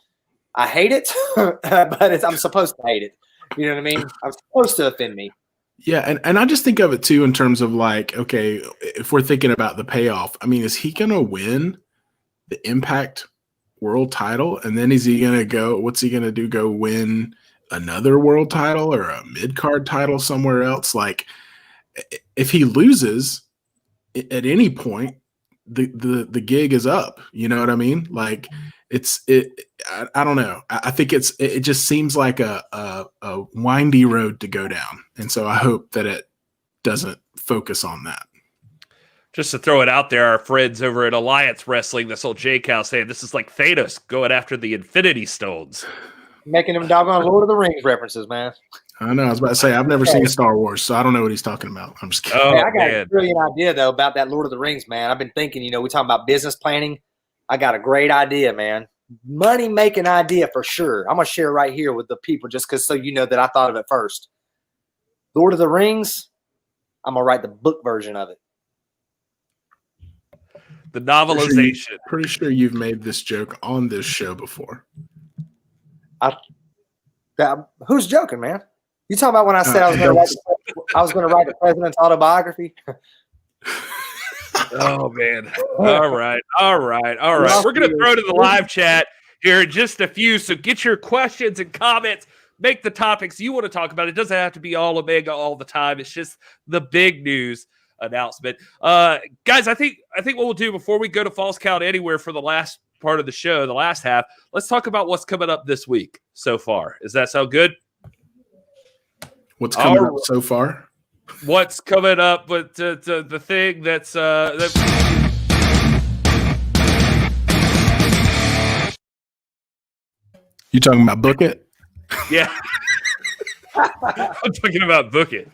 I hate it, but I'm supposed to hate it. You know what I mean? I'm supposed to offend me. Yeah, and I just think of it too in terms of like, okay, if we're thinking about the payoff, I mean, is he going to win the Impact World title, and then is he going to go? What's he going to do? Go win another world title or a mid-card title somewhere else? Like, if he loses at any point, the gig is up. You know what I mean? Like, I don't know. I think it just seems like a windy road to go down, and so I hope that it doesn't focus on that. Just to throw it out there, our friends over at Alliance Wrestling, this old J-Cow, saying this is like Thanos going after the Infinity Stones. Making them doggone Lord of the Rings references, man. I know. I was about to say, I've never seen Star Wars, so I don't know what he's talking about. I'm just kidding. Oh, I got a brilliant idea, though, about that Lord of the Rings, man. I've been thinking, we talking about business planning. I got a great idea, man. Money-making idea for sure. I'm going to share it right here with the people just so you know that I thought of it first. Lord of the Rings, I'm going to write the book version of it. The novelization. Pretty sure you've made this joke on this show before. Who's joking, man? You talking about when I said I was going to write the president's autobiography? Oh, man. All right. We're going to throw to the live chat here in just a few. So get your questions and comments. Make the topics you want to talk about. It doesn't have to be all Omega all the time. It's just the big news announcement. Guys, I think what we'll do before we go to False Count Anywhere for the last part of the show, the last half, let's talk about what's coming up this week so far. Does that sound good? What's coming up so far? What's coming up with the thing that's You talking about Book It? Yeah. I'm talking about Book It.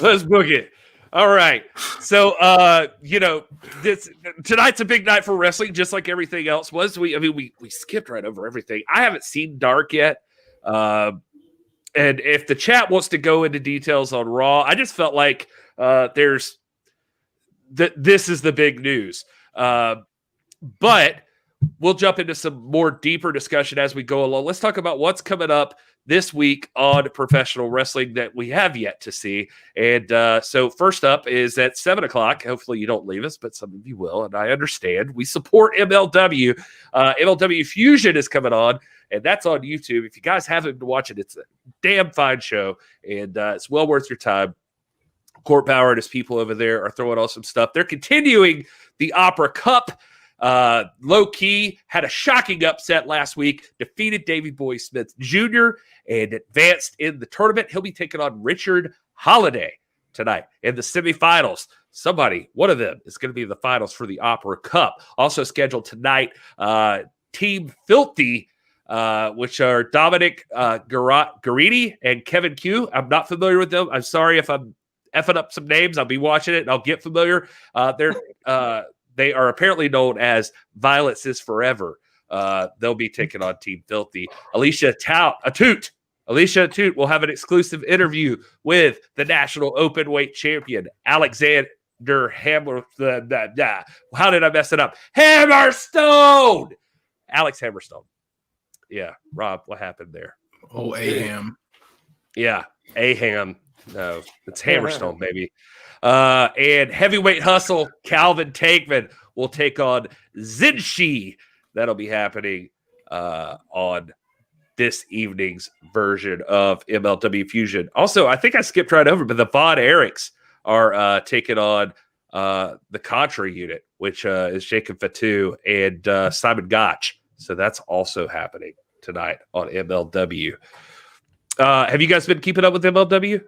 Let's book it. All right. So tonight's a big night for wrestling, just like everything else was. We skipped right over everything. I haven't seen Dark yet. And if the chat wants to go into details on Raw, I just felt like this is the big news. But we'll jump into some more deeper discussion as we go along. Let's talk about what's coming up this week on professional wrestling that we have yet to see. And so first up is at 7 o'clock. Hopefully you don't leave us, but some of you will. And I understand. We support MLW. MLW Fusion is coming on, and that's on YouTube. If you guys haven't been watching, it's a damn fine show, and it's well worth your time. Court Bauer and his people over there are throwing awesome stuff. They're continuing the Opera Cup. Low Key had a shocking upset last week, defeated Davey Boy Smith Jr. and advanced in the tournament. He'll be taking on Richard Holiday tonight in the semifinals. One of them is going to be the finals for the Opera Cup. Also scheduled tonight, Team Filthy, which are Dominic Garidi and Kevin Q. I'm not familiar with them. I'm sorry if I'm effing up some names. I'll be watching it and I'll get familiar. They are apparently known as Violence is Forever They'll be taking on Team Filthy. Alicia Toot will have an exclusive interview with the national open weight champion, Alexander Hammer. How did I mess it up? Hammerstone! Alex Hammerstone. Yeah, Rob, what happened there? Oh, Aham. Yeah, Aham. No, it's Hammerstone, baby. And heavyweight hustle, Calvin Tankman will take on Zinshi. That'll be happening on this evening's version of MLW Fusion. Also, I think I skipped right over, but the Von Erichs are taking on the Contra unit, which is Jacob Fatu and Simon Gotch. So that's also happening tonight on MLW. Have you guys been keeping up with MLW?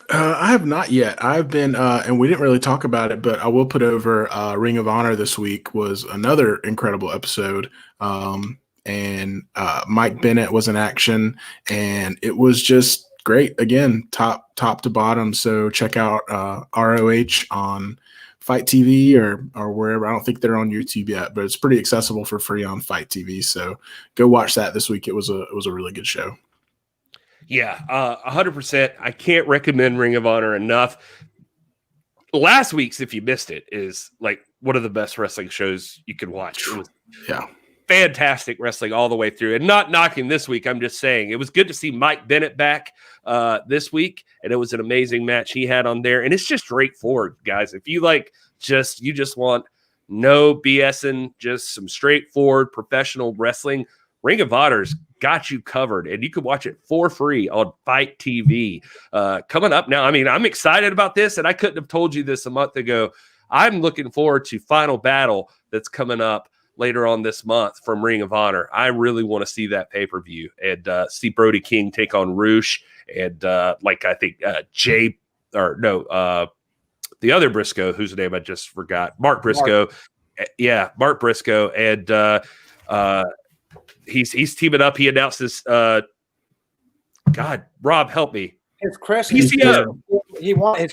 I have not yet. I've been, and we didn't really talk about it, but I will put over Ring of Honor this week was another incredible episode. And Mike Bennett was in action, and it was just great. Again, top to bottom. So check out ROH on Fight TV or wherever. I don't think they're on YouTube yet, but it's pretty accessible for free on Fight TV. So go watch that this week. It was a really good show. Yeah, 100%. I can't recommend Ring of Honor enough. Last week's, if you missed it, is like one of the best wrestling shows you can watch. It was fantastic wrestling all the way through. And not knocking this week, I'm just saying it was good to see Mike Bennett back this week, and it was an amazing match he had on there. And it's just straightforward, guys. If you you just want no BSing, just some straightforward professional wrestling, Ring of Honor's got you covered, and you can watch it for free on Fight TV. Coming up now, I mean, I'm excited about this, and I couldn't have told you this a month ago. I'm looking forward to Final Battle that's coming up later on this month from Ring of Honor. I really want to see that pay-per-view and see Brody King take on Roosh and I think the other Briscoe, whose name I just forgot, Mark Briscoe. Mark Briscoe, and he's teaming up. He announces, God, Rob, help me. His Christmas, PCO. He wanted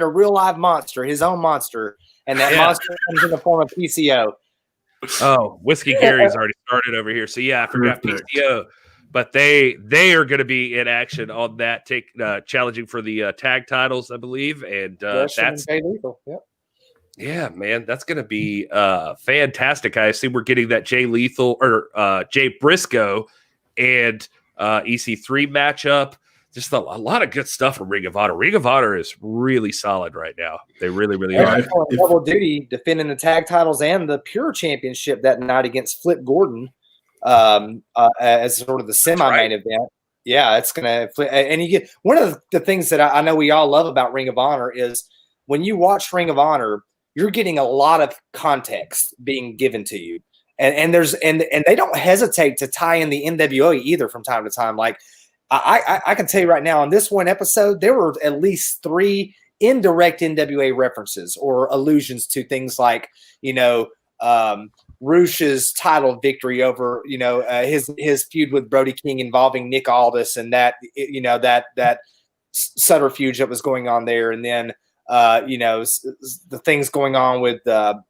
a real live monster, his own monster, and that monster comes in the form of PCO. Oh, Whiskey Gary's already started over here. So yeah, I forgot PCO, but they are going to be in action on that, challenging for the tag titles, I believe, and that's Jay Lethal. Yep. Yeah, man, that's going to be fantastic. I see we're getting that Jay Lethal or Jay Briscoe and EC3 matchup. Just a lot of good stuff from Ring of Honor. Ring of Honor is really solid right now. They really, really are. Double duty, defending the tag titles and the Pure Championship that night against Flip Gordon as sort of the semi-main event. Yeah, it's going to – and you get – one of the things that I know we all love about Ring of Honor is when you watch Ring of Honor, you're getting a lot of context being given to you. And they don't hesitate to tie in the NWA either from time to time. Like, I can tell you right now, on this one episode, there were at least 3 indirect NWA references or allusions to things like, Roosh's title victory over, his feud with Brody King involving Nick Aldis and that subterfuge that was going on there. And then, the things going on with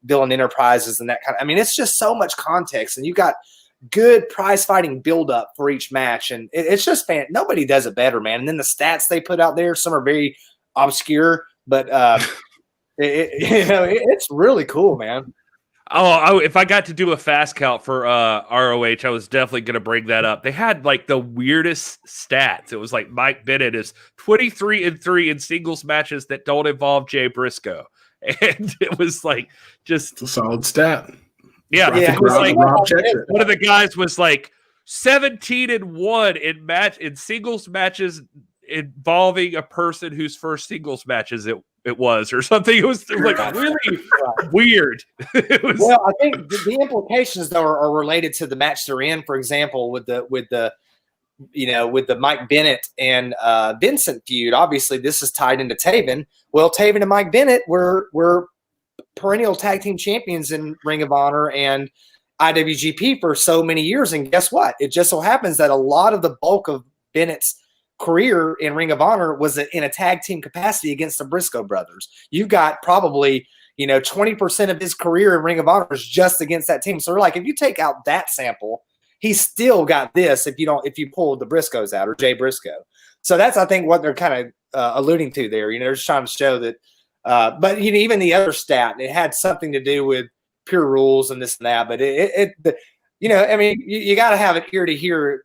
Villain Enterprises and that kind of, I mean, it's just so much context, and you got good prize fighting buildup for each match. And it's just nobody does it better, man. And then the stats they put out there, some are very obscure, but it's really cool, man. Oh, if I got to do a fast count for ROH, I was definitely going to bring that up. They had like the weirdest stats. It was like Mike Bennett is 23-3 in singles matches that don't involve Jay Briscoe. And it was like just it's a solid stat. Yeah. It was like, one of the guys was like 17-1 in singles matches involving a person whose first singles matches it was, or something. It was like really weird. Well, I think the implications though are related to the match they're in. For example, with the Mike Bennett and Vincent feud. Obviously, this is tied into Taven. Well, Taven and Mike Bennett were perennial tag team champions in Ring of Honor and IWGP for so many years. And guess what? It just so happens that a lot of the bulk of Bennett's career in Ring of Honor was in a tag team capacity against the Briscoe brothers. You've got probably, 20% of his career in Ring of Honor is just against that team. So we're like, if you take out that sample, he's still got this if you pull the Briscoes out or Jay Briscoe. So that's, I think, what they're kind of alluding to there. They're just trying to show that. But even the other stat, it had something to do with Pure Rules and this and that. But you got to have an ear to hear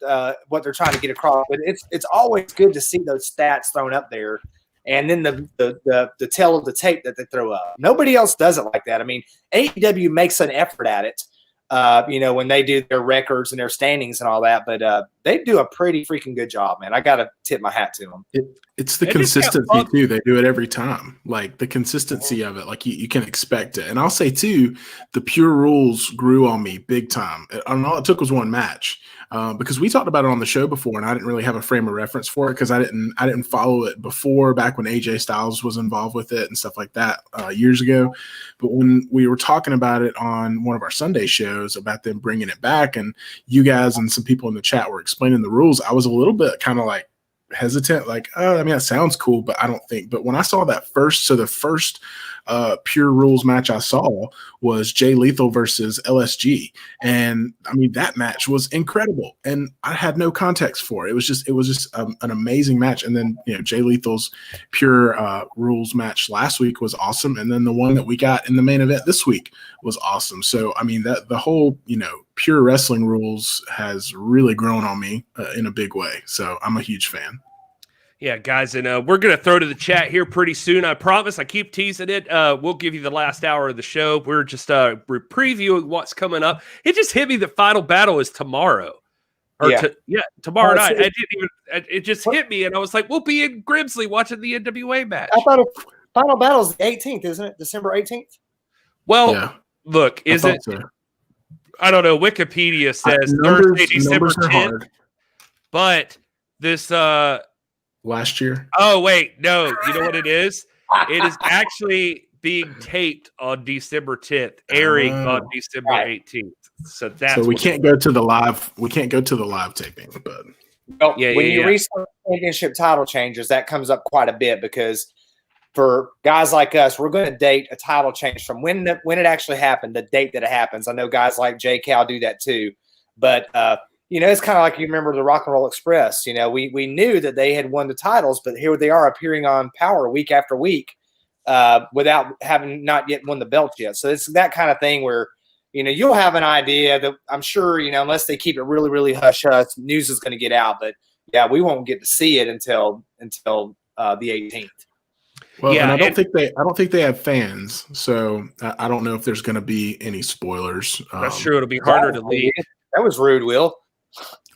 what they're trying to get across. But it's always good to see those stats thrown up there, and then the tail of the tape that they throw up. Nobody else does it like that. I mean, AEW makes an effort at it. When they do their records and their standings and all that, but they do a pretty freaking good job, man. I got to tip my hat to them. It's the consistency too. They do it every time. Like the consistency of it, like you can expect it. And I'll say too, the Pure Rules grew on me big time. All it took was one match, because we talked about it on the show before, and I didn't really have a frame of reference for it because I didn't follow it before, back when AJ Styles was involved with it and stuff like that years ago. But when we were talking about it on one of our Sunday shows about them bringing it back, and you guys and some people in the chat were explaining the rules, I was a little bit kind of like hesitant, like, oh, I mean, that sounds cool, but I don't think. But when I saw that the first Pure Rules match I saw was Jay Lethal versus LSG, and I mean, that match was incredible, and I had no context for it. It was just an amazing match. And then Jay Lethal's Pure Rules match last week was awesome, and then the one that we got in the main event this week was awesome. So I mean, that the whole Pure Wrestling Rules has really grown on me in a big way. So I'm a huge fan. Yeah, guys, and we're going to throw to the chat here pretty soon. I promise. I keep teasing it. We'll give you the last hour of the show. We're just we're previewing what's coming up. It just hit me the final battle is tomorrow. Tomorrow night. It just hit me, and I was like, we'll be in Grimsley watching the NWA match. I thought final battle is the 18th, isn't it? December 18th? Well, look, is it? So. I don't know. Wikipedia says Thursday, December 10th. But this last year. Oh, wait. No. You know what it is? It is actually being taped on December 10th, airing on December 18th. So we can't go to the live. We can't go to the live taping, but when you research championship title changes, that comes up quite a bit, because for guys like us, we're going to date a title change from when it actually happened, the date that it happens. I know guys like J. Cal do that too, but it's kind of like, you remember the Rock and Roll Express. We knew that they had won the titles, but here they are appearing on Power week after week without having not yet won the belt yet. So it's that kind of thing where you'll have an idea that, I'm sure, unless they keep it really, really hush hush, news is going to get out. But yeah, we won't get to see it until the 18th. Well, and I don't think they have fans, so I don't know if there's going to be any spoilers. That's true. It'll be harder to leak. That was rude, Will.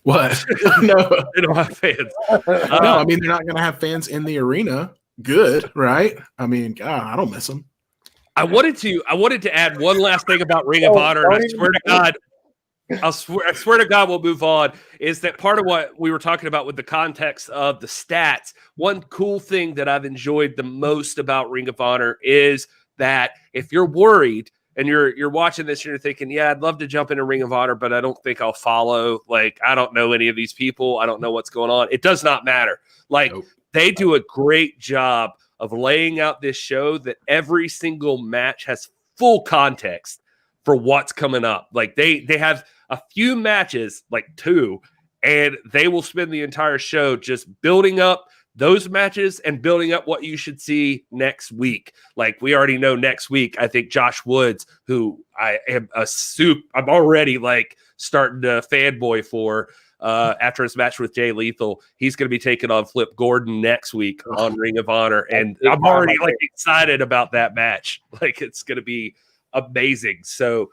What? No, they don't have fans. No, I mean, they're not going to have fans in the arena. Good, right? I mean, God, I don't miss them. I wanted to add one last thing about Ring of Honor, and I swear to God, we'll move on. Is that part of what we were talking about with the context of the stats? One cool thing that I've enjoyed the most about Ring of Honor is that if you're worried and you're watching this and you're thinking, yeah, I'd love to jump into Ring of Honor, but I don't think I'll follow. Like, I don't know any of these people. I don't know what's going on. It does not matter. Like, They do a great job of laying out this show that every single match has full context for what's coming up. Like, they have a few matches, like 2, and they will spend the entire show just building up those matches and building up what you should see next week. Like, we already know next week, I think Josh Woods, who I'm already like starting to fanboy for after his match with Jay Lethal, he's going to be taking on Flip Gordon next week on Ring of Honor. And I'm already like excited about that match. Like, it's going to be amazing. So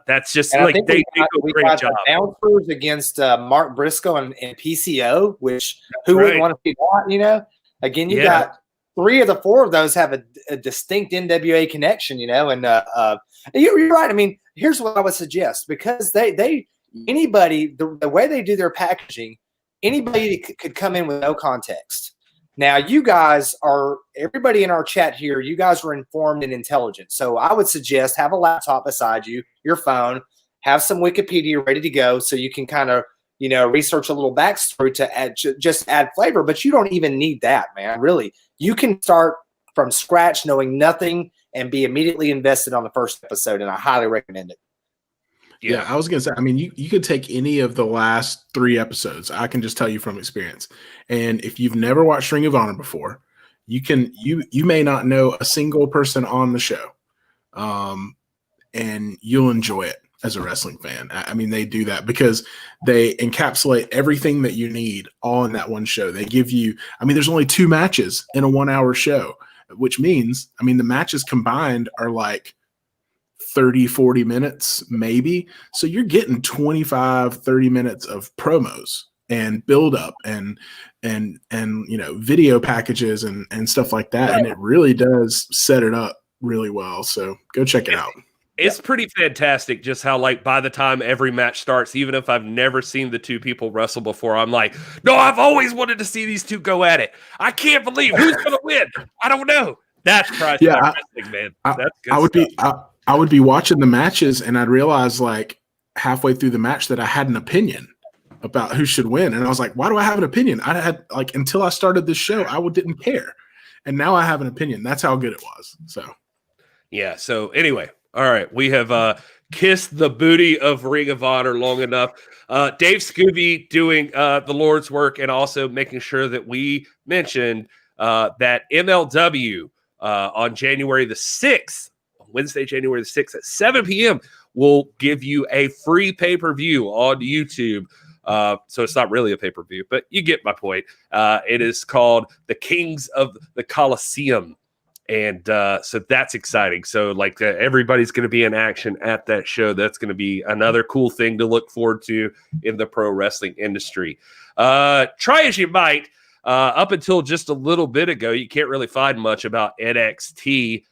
that's just like they do a great job. Bouncers against Mark Briscoe and PCO, which who wouldn't want to see that? Again, you got 3 of the 4 of those have a distinct NWA connection. And you're right. I mean, here's what I would suggest, because anybody, the way they do their packaging, anybody could come in with no context. Now, you guys everybody in our chat here, you guys are informed and intelligent. So I would suggest have a laptop beside you, your phone, have some Wikipedia ready to go so you can kind of, research a little backstory to just add flavor. But you don't even need that, man. Really, you can start from scratch knowing nothing and be immediately invested on the first episode, and I highly recommend it. Yeah, I was gonna say, I mean, you could take any of the last 3 episodes. I can just tell you from experience. And if you've never watched Ring of Honor before, you may not know a single person on the show, and you'll enjoy it as a wrestling fan. I mean, they do that because they encapsulate everything that you need all in that one show. They give you, I mean, there's only 2 matches in a 1-hour show, which means, I mean, the matches combined are like 30, 40 minutes, maybe. So you're getting 25, 30 minutes of promos and build up and video packages and stuff like that. And it really does set it up really well. So go check it out. It's pretty fantastic just how, like, by the time every match starts, even if I've never seen the 2 people wrestle before, I'm like, no, I've always wanted to see these 2 go at it. I can't believe who's going to win. I don't know. That's priceless wrestling, man. That's good I would be watching the matches and I'd realize like halfway through the match that I had an opinion about who should win. And I was like, why do I have an opinion? I had like, until I started this show, I didn't care. And now I have an opinion. That's how good it was. So, yeah. So anyway, all right. We have kissed the booty of Ring of Honor long enough. Dave Scooby doing the Lord's work and also making sure that we mentioned that MLW on January the 6th, Wednesday, January the 6th at 7 p.m. will give you a free pay-per-view on YouTube. So it's not really a pay-per-view, but you get my point. It is called The Kings of the Coliseum. And so that's exciting. So like everybody's going to be in action at that show. That's going to be another cool thing to look forward to in the pro wrestling industry. Try as you might, up until just a little bit ago, you can't really find much about NXT.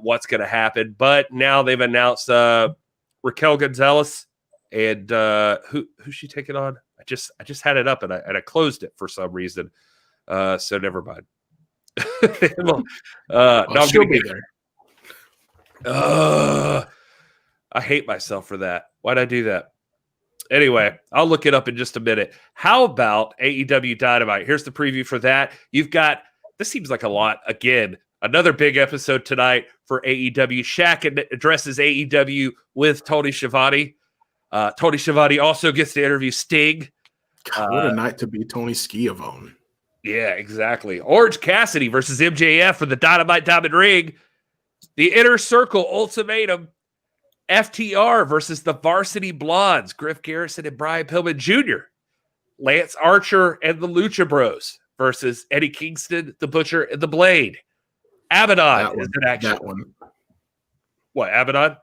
What's going to happen, but now they've announced Raquel Gonzalez and who's she taking on? I just had it up and I closed it for some reason, so never mind. she'll be there. I hate myself for that. Why'd I do that? Anyway, I'll look it up in just a minute. How about AEW Dynamite? Here's the preview for that. You've got, this seems like a lot again. Another big episode tonight for AEW. Shaq addresses AEW with Tony Schiavone. Tony Schiavone also gets to interview Sting. God, what a night to be Tony Schiavone. Yeah, exactly. Orange Cassidy versus MJF for the Dynamite Diamond Ring. The Inner Circle Ultimatum. FTR versus the Varsity Blondes. Griff Garrison and Brian Pillman Jr. Lance Archer and the Lucha Bros versus Eddie Kingston, the Butcher, and the Blade. Abaddon is an action. That one. What, Abaddon?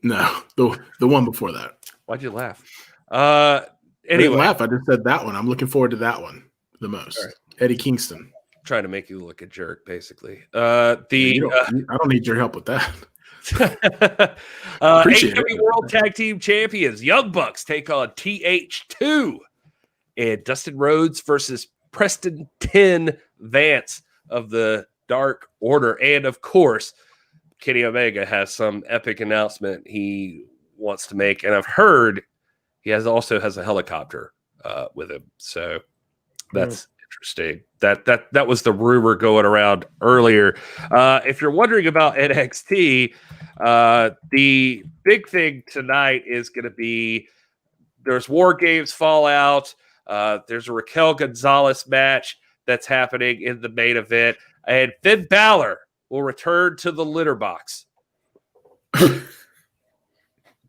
No, the one before that. Why'd you laugh? I Anyway, didn't laugh. I just said that one. I'm looking forward to that one the most. Right. Eddie Kingston. Trying to make you look a jerk, basically. I don't need your help with that. AEW World Tag Team Champions Young Bucks take on TH2 and Dustin Rhodes versus Preston 10 Vance of the Dark Order. And of course, Kenny Omega has some epic announcement he wants to make, and I've heard he also has a helicopter with him, so that's interesting. That was the rumor going around earlier. If you're wondering about NXT, the big thing tonight is going to be there's War Games Fallout. There's a Raquel Gonzalez match that's happening in the main event, and Finn Balor will return to the litter box.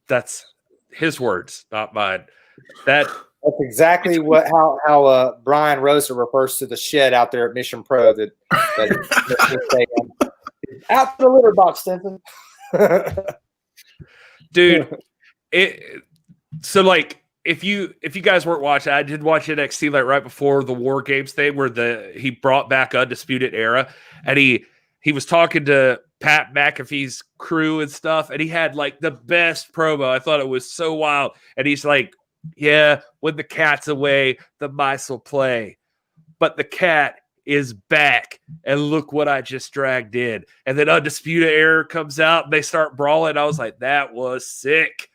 That's his words, not mine. That's exactly how Brian Rosa refers to the shed out there at Mission Pro. That out the litter box, Stinson. Dude, so like if you guys weren't watching, I did watch NXT like right before the War Games thing where he brought back Undisputed Era, and he was talking to Pat McAfee's crew and stuff, and he had like the best promo. I thought it was so wild. And he's like, yeah, when the cat's away, the mice will play. But the cat is back, and look what I just dragged in. And then Undisputed Era comes out, and they start brawling. I was like, that was sick.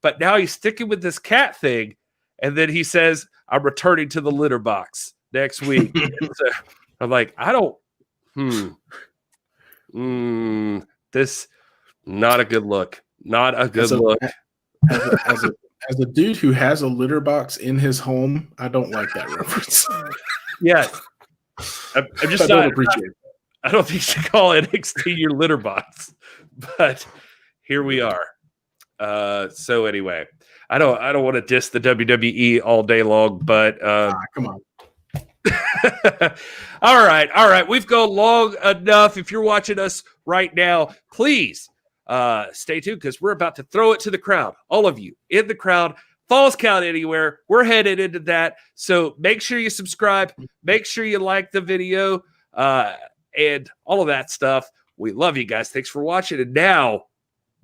But now he's sticking with this cat thing, and then he says, I'm returning to the litter box next week. So I'm like, I don't This not a good look. Not a good look. As a dude who has a litter box in his home, I don't like that reference. Yeah. I'm just I don't appreciate it. I don't think you should call NXT your litter box, but here we are. So anyway, I don't want to diss the WWE all day long, but come on. All right. We've gone long enough. If you're watching us right now, please stay tuned because we're about to throw it to the crowd. All of you in the crowd, Falls Count Anywhere. We're headed into that. So make sure you subscribe. Make sure you like the video and all of that stuff. We love you guys. Thanks for watching. And now,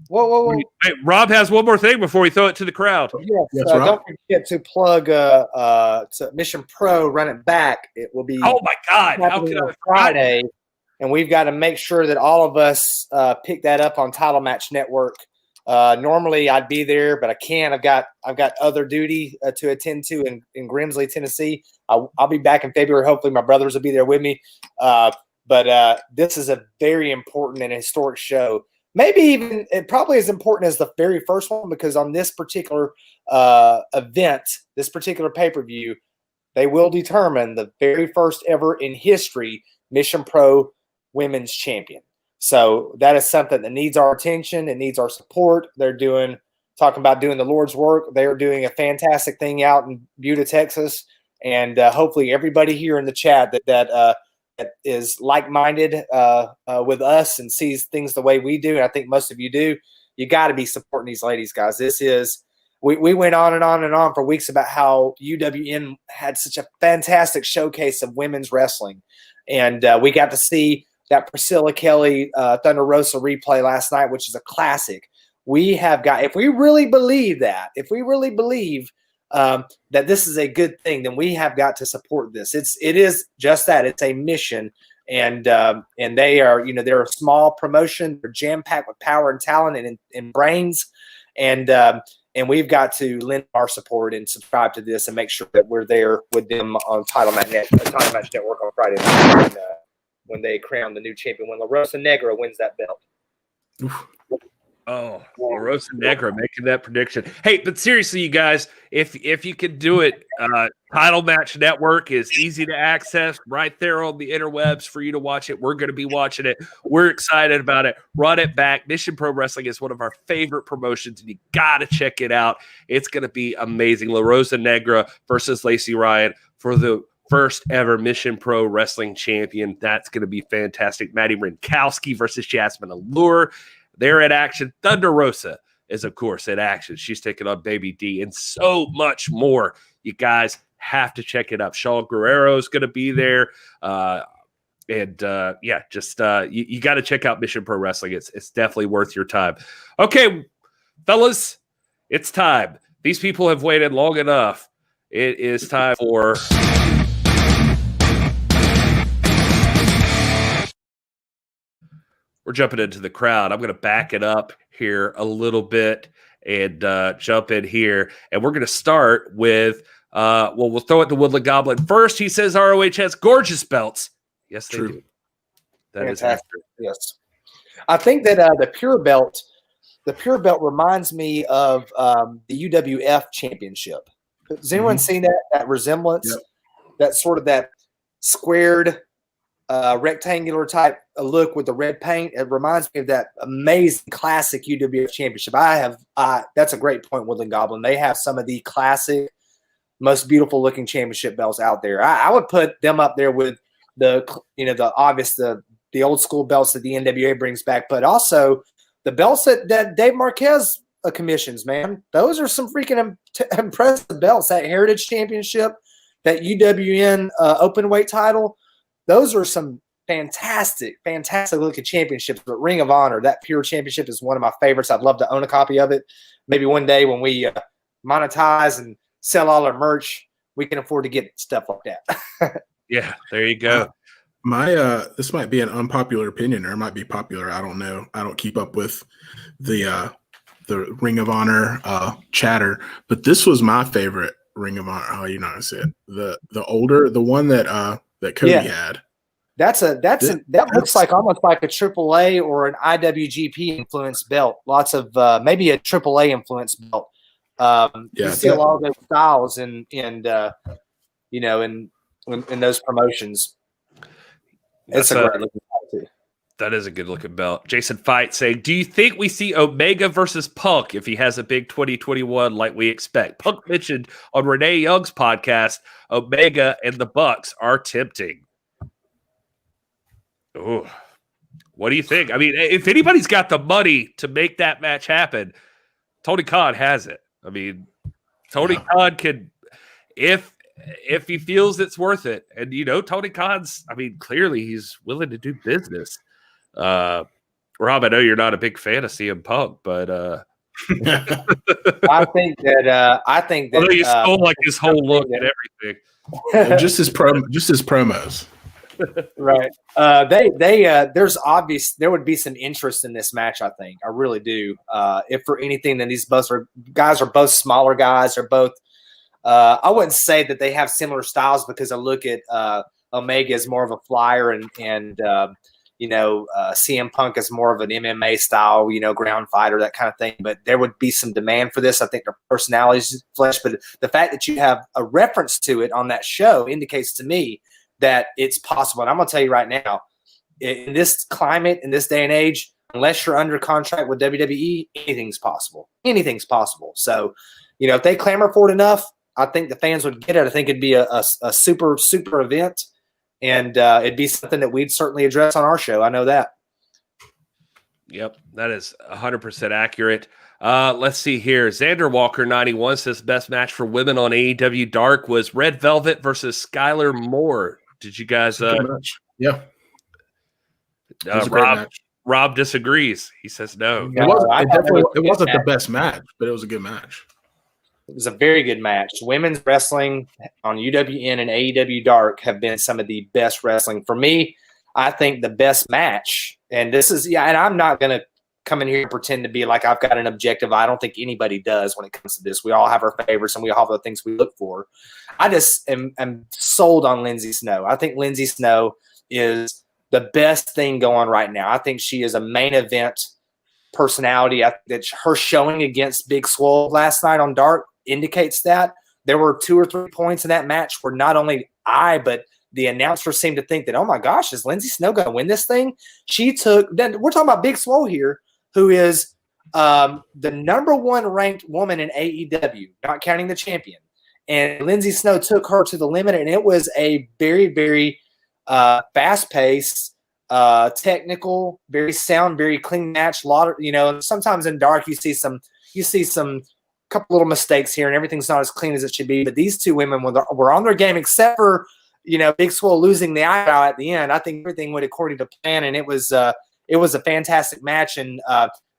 whoa. Hey, Rob has one more thing before we throw it to the crowd. Yes, don't forget to plug to Mission Pro. Run it back. It will be. Oh my God! How could I Friday? And we've got to make sure that all of us pick that up on Title Match Network. Normally I'd be there, but I can't. I've got other duty to attend to in Grimsley, Tennessee. I'll be back in February. Hopefully my brothers will be there with me. But this is a very important and historic show. Maybe even it probably as important as the very first one, because on this particular event, this particular pay-per-view, they will determine the very first ever in history Mission Pro Women's Champion. So that is something that needs our attention. It needs our support. They're talking about doing the Lord's work. They are doing a fantastic thing out in Buda, Texas. And hopefully everybody here in the chat that is like-minded with us and sees things the way we do, and I think most of you do, you got to be supporting these ladies, guys. We went on and on and on for weeks about how UWN had such a fantastic showcase of women's wrestling. And we got to see that Priscilla Kelly Thunder Rosa replay last night, which is a classic. If we really believe that this is a good thing, then we have got to support this. It is just that. It's a mission, and they are, they're a small promotion. They're jam packed with power and talent and brains, and we've got to lend our support and subscribe to this and make sure that we're there with them on Title Match Network on Friday night when they crown the new champion, when La Rosa Negra wins that belt. Oof. Oh, La Rosa Negra making that prediction. Hey, but seriously, you guys, if you could do it, Title Match Network is easy to access right there on the interwebs for you to watch it. We're going to be watching it. We're excited about it. Run it back. Mission Pro Wrestling is one of our favorite promotions, and you got to check it out. It's going to be amazing. La Rosa Negra versus Lacey Ryan for the first ever Mission Pro Wrestling champion. That's going to be fantastic. Maddie Rinkowski versus Jasmine Allure. They're at action. Thunder Rosa is, of course, at action. She's taking on Baby D and so much more. You guys have to check it out. Shawn Guerrero is going to be there. You got to check out Mission Pro Wrestling. It's definitely worth your time. Okay, fellas, it's time. These people have waited long enough. It is time for... We're jumping into the crowd. I'm going to back it up here a little bit and jump in here. And we're going to start with, we'll throw it to Woodland Goblin. First, he says ROH has gorgeous belts. Yes, they do. That is accurate. Yes. I think that the Pure Belt reminds me of the UWF Championship. Has anyone seen that resemblance? Yep. That sort of that squared rectangular type look with the red paint. It reminds me of that amazing classic UWF Championship. That's a great point, Woodland Goblin. They have some of the classic, most beautiful looking championship belts out there. I would put them up there with the old school belts that the NWA brings back, but also the belts that Dave Marquez commissions, man. Those are some freaking impressive belts. That Heritage Championship, that UWN open weight title, those are some fantastic looking championships. But Ring of Honor, that Pure Championship, is one of my favorites. I'd love to own a copy of it. Maybe one day when we monetize and sell all our merch, we can afford to get stuff like that. Yeah, there you go. This might be an unpopular opinion, or it might be popular. I don't know. I don't keep up with the Ring of Honor chatter, but this was my favorite Ring of Honor. Oh, you know, I said the one that Cody had. that looks like almost like a AAA or an IWGP influence belt. Lots of maybe a AAA influence belt. You see a lot of those styles in those promotions. It's a great looking belt too. That is a good looking belt. Jason Fight saying, do you think we see Omega versus Punk if he has a big 2021 like we expect? Punk mentioned on Renee Young's podcast, Omega and the Bucks are tempting. Oh, what do you think? I mean, if anybody's got the money to make that match happen, Tony Khan has it. I mean, Tony Khan can, if he feels it's worth it. And, Tony Khan's, I mean, clearly he's willing to do business. Rob, I know you're not a big fan of CM Punk, but I think that well, you stole like his whole look and everything. just his promos. Right. There would be some interest in this match, I think. I really do. If for anything, then these guys are both smaller guys. They're both I wouldn't say that they have similar styles because I look at Omega as more of a flyer and CM Punk is more of an MMA style, ground fighter, that kind of thing. But there would be some demand for this. I think their personalities flesh. But the fact that you have a reference to it on that show indicates to me that it's possible. And I'm going to tell you right now, in this climate, in this day and age, unless you're under contract with WWE, anything's possible. Anything's possible. So, if they clamor for it enough, I think the fans would get it. I think it'd be a super, super event. And it'd be something that we'd certainly address on our show. I know that. Yep, that is 100% accurate. Let's see here. Xander Walker 91 says best match for women on AEW Dark was Red Velvet versus Skylar Moore. Did you guys? Yeah. Rob disagrees. He says no. It wasn't the best match, but it was a good match. It was a very good match. Women's wrestling on UWN and AEW Dark have been some of the best wrestling. For me, I think the best match, and this is, and I'm not going to come in here and pretend to be like I've got an objective. I don't think anybody does when it comes to this. We all have our favorites and we all have the things we look for. I just am sold on Lindsay Snow. I think Lindsay Snow is the best thing going right now. I think she is a main event personality. I think that her showing against Big Swole last night on Dark indicates that. There were 2 or 3 points in that match where not only but the announcer seemed to think that, oh my gosh, is Lindsay Snow going to win this thing? We're talking about Big Swole here, who is the number 1 ranked woman in AEW, not counting the champion. And Lindsay Snow took her to the limit, and it was a very, very fast-paced, technical, very sound, very clean match. A lot of, sometimes in Dark you see some couple little mistakes here, and everything's not as clean as it should be. But these 2 women were on their game, except for Big Swole losing the eyebrow at the end. I think everything went according to plan, and it was a fantastic match. And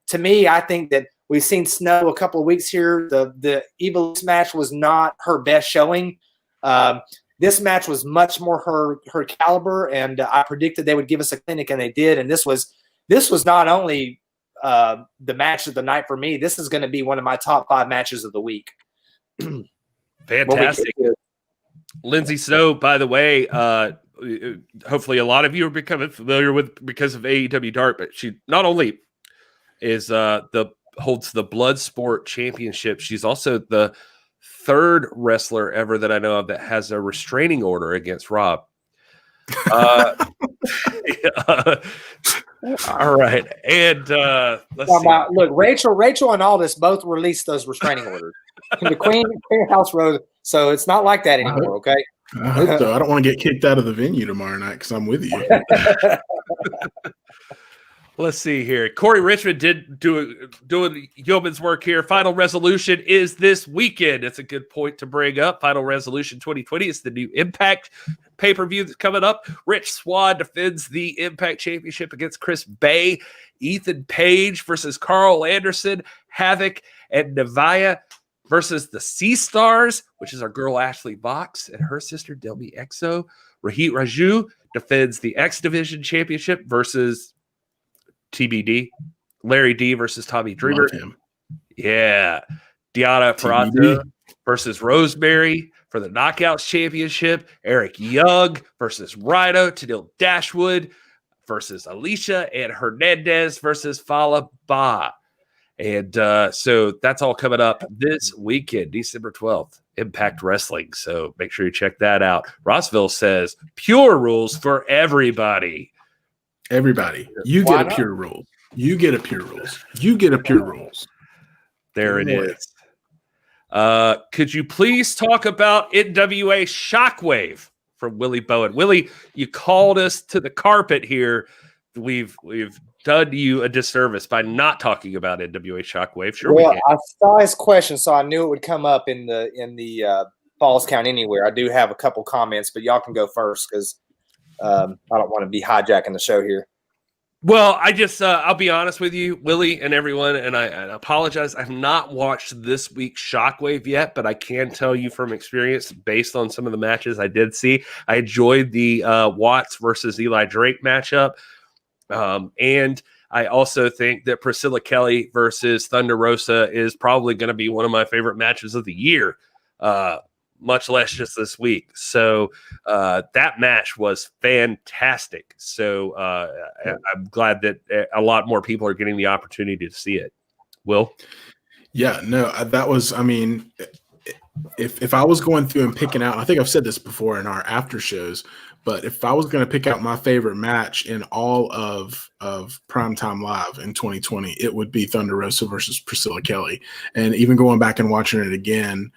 to me, I think that we've seen Snow a couple of weeks here. The Evil's match was not her best showing. This match was much more her caliber, and I predicted they would give us a clinic, and they did. And this was not only the match of the night for me. This is going to be one of my top 5 matches of the week. Fantastic. Lindsay Snow, by the way, hopefully a lot of you are becoming familiar with because of AEW Dark, but she not only is holds the Bloodsport Championship, she's also the 3rd wrestler ever that I know of that has a restraining order against Rob. All right, and let's see. Look, Rachel, and Aldis both released those restraining orders. The Queen House Road, so it's not like that anymore. Okay. I hope so. I don't want to get kicked out of the venue tomorrow night because I'm with you. Let's see here. Corey Richmond did doing yeoman's work here. Final Resolution is this weekend. It's a good point to bring up. Final Resolution 2020 is the new Impact pay-per-view that's coming up. Rich Swann defends the Impact Championship against Chris Bay. Ethan Page versus Carl Anderson. Havoc and Navia versus the Sea Stars, which is our girl Ashley Vox and her sister Delmi Exo. Rohit Raju defends the X Division Championship versus TBD. Larry D versus Tommy Dreamer. Yeah. Diana Ferrata versus Rosemary. for the Knockouts Championship. Eric Young versus Rhino, Tennille Dashwood versus Alicia, and Hernandez versus Fala Ba. And so that's all coming up this weekend, December 12th, Impact Wrestling. So make sure you check that out. Rossville says pure rules for everybody. Everybody. You get a pure rules. You get a pure rules. You get a pure rules. There it is. Could you please talk about NWA Shockwave from Willie Bowen? Willie, you called us to the carpet here. We've done you a disservice by not talking about NWA Shockwave. Sure, well, we can. I saw his question, so I knew it would come up in the Falls Count Anywhere. I do have a couple comments, but y'all can go first because I don't want to be hijacking the show here. Well, I just, I'll be honest with you, Willie and everyone, and I apologize. I've not watched this week's Shockwave yet, but I can tell you from experience, based on some of the matches I did see, I enjoyed the Watts versus Eli Drake matchup. And I also think that Priscilla Kelly versus Thunder Rosa is probably going to be one of my favorite matches of the year, much less just this week. So that match was fantastic. So I'm glad that a lot more people are getting the opportunity to see it. Will? Yeah, no, that was, I mean, if I was going through and picking out, I think I've said this before in our after shows, but if I was going to pick out my favorite match in all of Primetime Live in 2020, it would be Thunder Rosa versus Priscilla Kelly. And even going back and watching it again,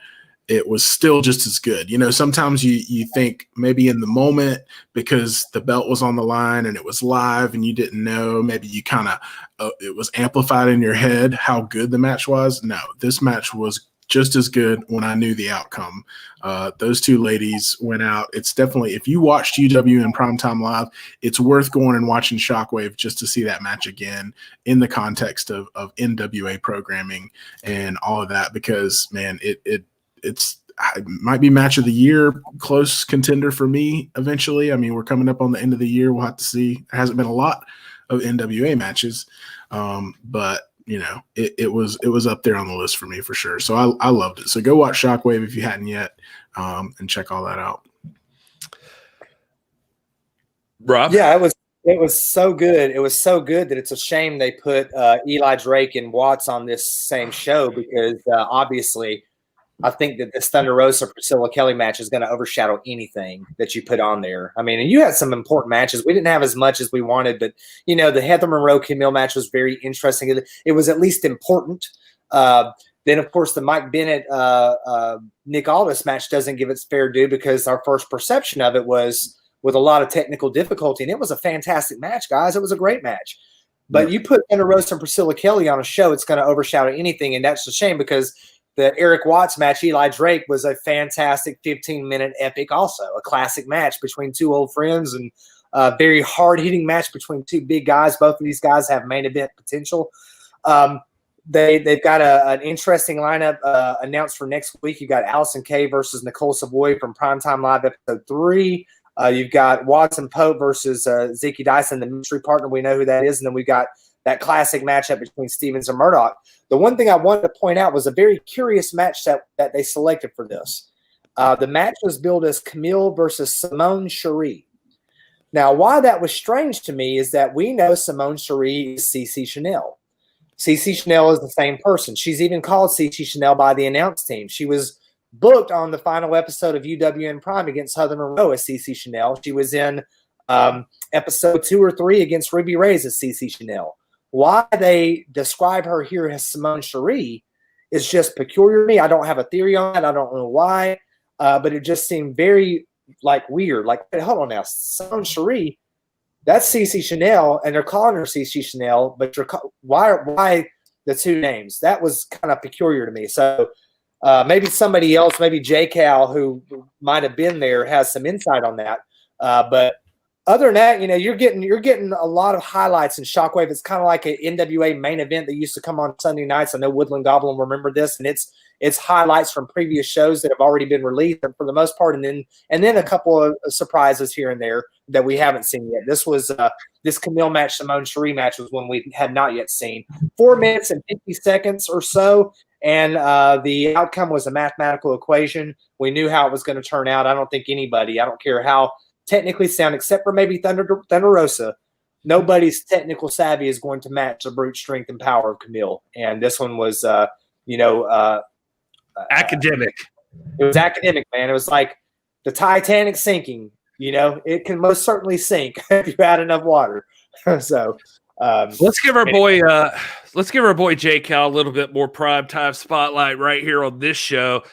it was still just as good. You know, sometimes you think maybe in the moment because the belt was on the line and it was live and you didn't know, maybe you kind of, it was amplified in your head how good the match was. No, this match was just as good when I knew the outcome. Those two ladies went out. It's definitely, if you watched UW in Primetime Live, it's worth going and watching Shockwave just to see that match again in the context of NWA programming and all of that, because man, it might be match of the year, close contender for me eventually. I mean, we're coming up on the end of the year. We'll have to see. There hasn't been a lot of NWA matches, but you know, it was up there on the list for me for sure. So I loved it. So go watch Shockwave if you hadn't yet, and check all that out. Rob? Yeah, it was so good. It was so good that it's a shame they put Eli Drake and Watts on this same show because obviously I think that this Thunder Rosa Priscilla Kelly match is going to overshadow anything that you put on there. I mean, and you had some important matches. We didn't have as much as we wanted, but you know, the Heather Monroe Camille match was very interesting. It was at least important. Then, of course, the Mike Bennett Nick Aldis match doesn't give its fair due because our first perception of it was with a lot of technical difficulty, and it was a fantastic match, guys. It was a great match. But you put Thunder Rosa and Priscilla Kelly on a show, it's going to overshadow anything, and that's a shame because the Eric Watts match, Eli Drake, was a fantastic 15-minute epic also, a classic match between two old friends and a very hard-hitting match between two big guys. Both of these guys have main event potential. They've got an interesting lineup announced for next week. You've got Allison Kay versus Nicole Savoy from Primetime Live Episode 3. You've got Watson Pope versus Zeke Dyson, the mystery partner. We know who that is. And then we've got that classic matchup between Stevens and Murdoch. The one thing I wanted to point out was a very curious match that they selected for this. The match was billed as Camille versus Simone Cherie. Now, why that was strange to me is that we know Simone Cherie is CC Chanel. CC Chanel is the same person. She's even called CC Chanel by the announce team. She was booked on the final episode of UWN Prime against Heather Monroe as CC Chanel. She was in episode 2 or 3 against Ruby Reyes as CC Chanel. Why they describe her here as Simone Cherie is just peculiar to me. I don't have a theory on that. I don't know why, but it just seemed very weird. Like, hey, hold on now, Simone Cherie, that's CC Chanel, and they're calling her CC Chanel, but why the two names? That was kind of peculiar to me. So maybe somebody else, maybe J Cal, who might have been there, has some insight on that. But other than that, you know, you're getting a lot of highlights in Shockwave. It's kind of like an NWA main event that used to come on Sunday nights. I know Woodland Goblin remember this, and it's highlights from previous shows that have already been released for the most part, and then a couple of surprises here and there that we haven't seen yet. This was this Camille match, Simone Cherie match was one we had not yet seen. 4 minutes and 50 seconds or so, And the outcome was a mathematical equation. We knew how it was going to turn out. I don't think anybody, I don't care how technically sound, except for maybe Thunder Rosa, nobody's technical savvy is going to match the brute strength and power of Camille. And this one was, academic. It was academic, man. It was like the Titanic sinking. It can most certainly sink if you add enough water. So let's give our boy J Cal a little bit more prime time spotlight right here on this show.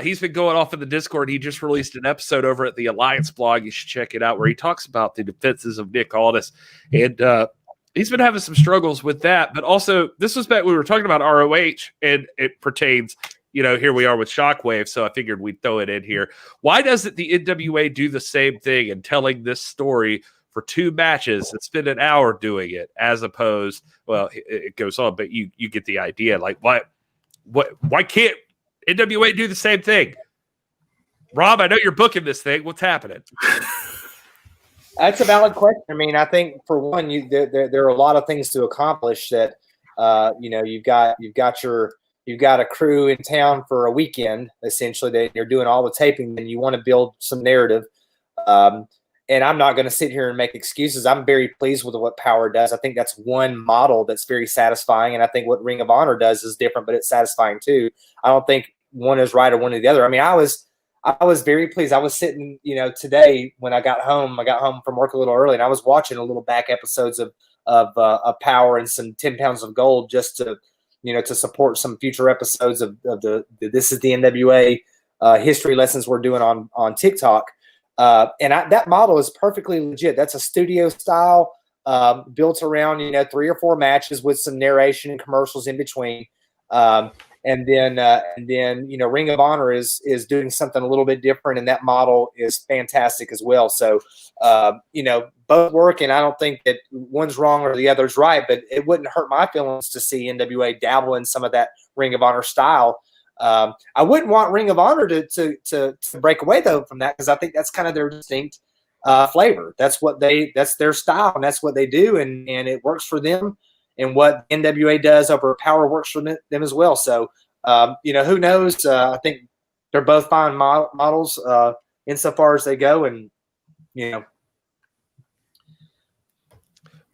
He's been going off in the Discord. He just released an episode over at the Alliance blog. You should check it out, where he talks about the defenses of Nick Aldis. And he's been having some struggles with that. But also, this was back, we were talking about ROH, and it pertains, here we are with Shockwave, so I figured we'd throw it in here. Why doesn't the NWA do the same thing in telling this story for 2 matches and spend an hour doing it, as opposed, well, it goes on, but you get the idea. Like, why can't NWA do the same thing? Rob, I know you're booking this thing. What's happening? That's a valid question. I mean, I think for one, there are a lot of things to accomplish that, you've got a crew in town for a weekend, essentially, that you're doing all the taping, and you want to build some narrative. And I'm not going to sit here and make excuses. I'm very pleased with what Power does. I think that's one model that's very satisfying. And I think what Ring of Honor does is different, but it's satisfying too. I don't think one is right or one or the other. I mean, I was very pleased. I was sitting, today when I got home from work a little early, and I was watching a little back episodes of Power and some 10 pounds of gold, just to, to support some future episodes of the This is the NWA history lessons we're doing on TikTok. That model is perfectly legit. That's a studio style, built around, 3 or 4 matches with some narration and commercials in between. And then, Ring of Honor is doing something a little bit different, and that model is fantastic as well. So, both work, and I don't think that one's wrong or the other's right, but it wouldn't hurt my feelings to see NWA dabble in some of that Ring of Honor style. I wouldn't want Ring of Honor to break away though from that, because I think that's kind of their distinct flavor. That's their style, and that's what they do, and it works for them. And what NWA does over Power works for them as well. So, who knows? I think they're both fine models insofar as they go, and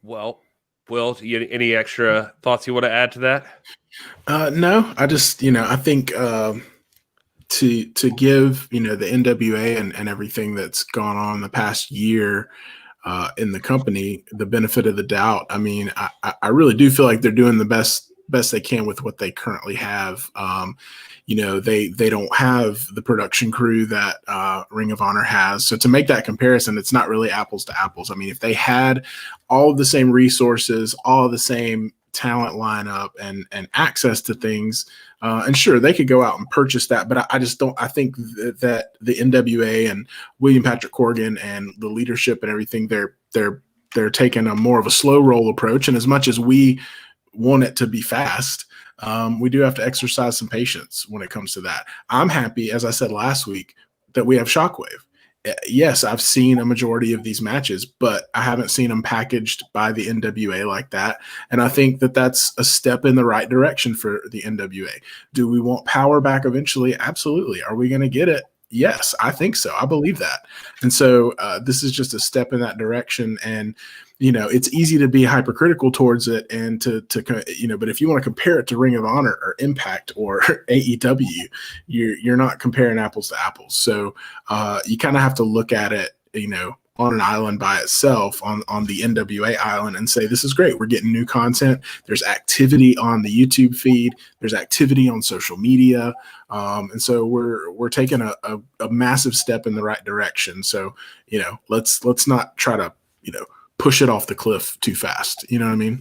Well, Will, any extra thoughts you want to add to that? No, I just, I think to give, the NWA and everything that's gone on the past year in the company the benefit of the doubt. I mean, I really do feel like they're doing the best they can with what they currently have. They don't have the production crew that Ring of Honor has. So to make that comparison, it's not really apples to apples. I mean, if they had all of the same resources, all of the same talent lineup and access to things, and sure, they could go out and purchase that, but I think that the NWA and William Patrick Corgan and the leadership and everything, they're taking a more of a slow roll approach. And as much as we want it to be fast, we do have to exercise some patience when it comes to that. I'm happy, as I said last week, that we have Shockwave. Yes, I've seen a majority of these matches, but I haven't seen them packaged by the NWA like that. And I think that that's a step in the right direction for the NWA. Do we want Power back eventually? Absolutely. Are we going to get it? Yes, I think so. I believe that. And so this is just a step in that direction. And, it's easy to be hypercritical towards it and but if you want to compare it to Ring of Honor or Impact or AEW, you're not comparing apples to apples. So you kind of have to look at it, on an island by itself, on the NWA island, and say, this is great. We're getting new content. There's activity on the YouTube feed. There's activity on social media. And so we're taking a massive step in the right direction. So, let's not try to, push it off the cliff too fast. You know what I mean?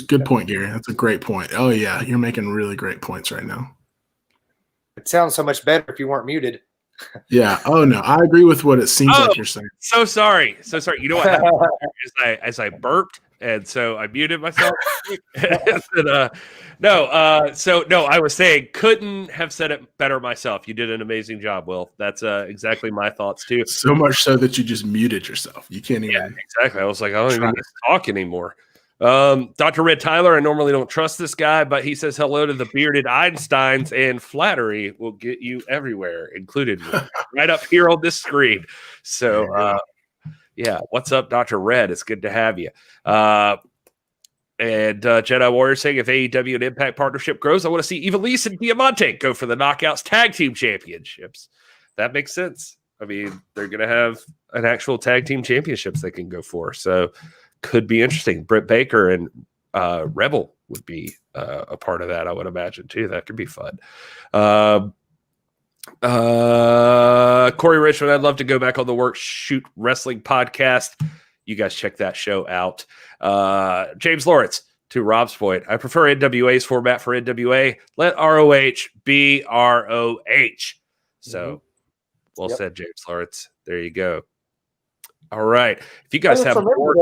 Good point, Gary. That's a great point. Oh yeah. You're making really great points right now. It sounds so much better if you weren't muted. Yeah. Oh no, I agree with what it seems like you're saying. So sorry. You know what happened as I burped, and so I muted myself. I was saying, couldn't have said it better myself. You did an amazing job, Will. That's exactly my thoughts too. So much so that you just muted yourself. You can't even. Yeah, exactly. I was like, I don't even need to talk anymore. Dr. Red Tyler, I normally don't trust this guy, but he says hello to the bearded Einsteins, and flattery will get you everywhere, included right up here on this screen. So, yeah, what's up, Dr. Red? It's good to have you. And Jedi Warrior saying, if AEW and Impact partnership grows, I want to see Ivelisse and Diamante go for the Knockouts Tag Team Championships. That makes sense. I mean, they're going to have an actual tag team championships they can go for. So could be interesting. Britt Baker and Rebel would be a part of that, I would imagine, too. That could be fun. Corey Richmond, I'd love to go back on the Work Shoot Wrestling podcast. You guys check that show out. James Lawrence, to Rob's point, I prefer NWA's format for NWA. Let ROH be ROH. So, well said, James Lawrence. There you go. All right. If you guys have more...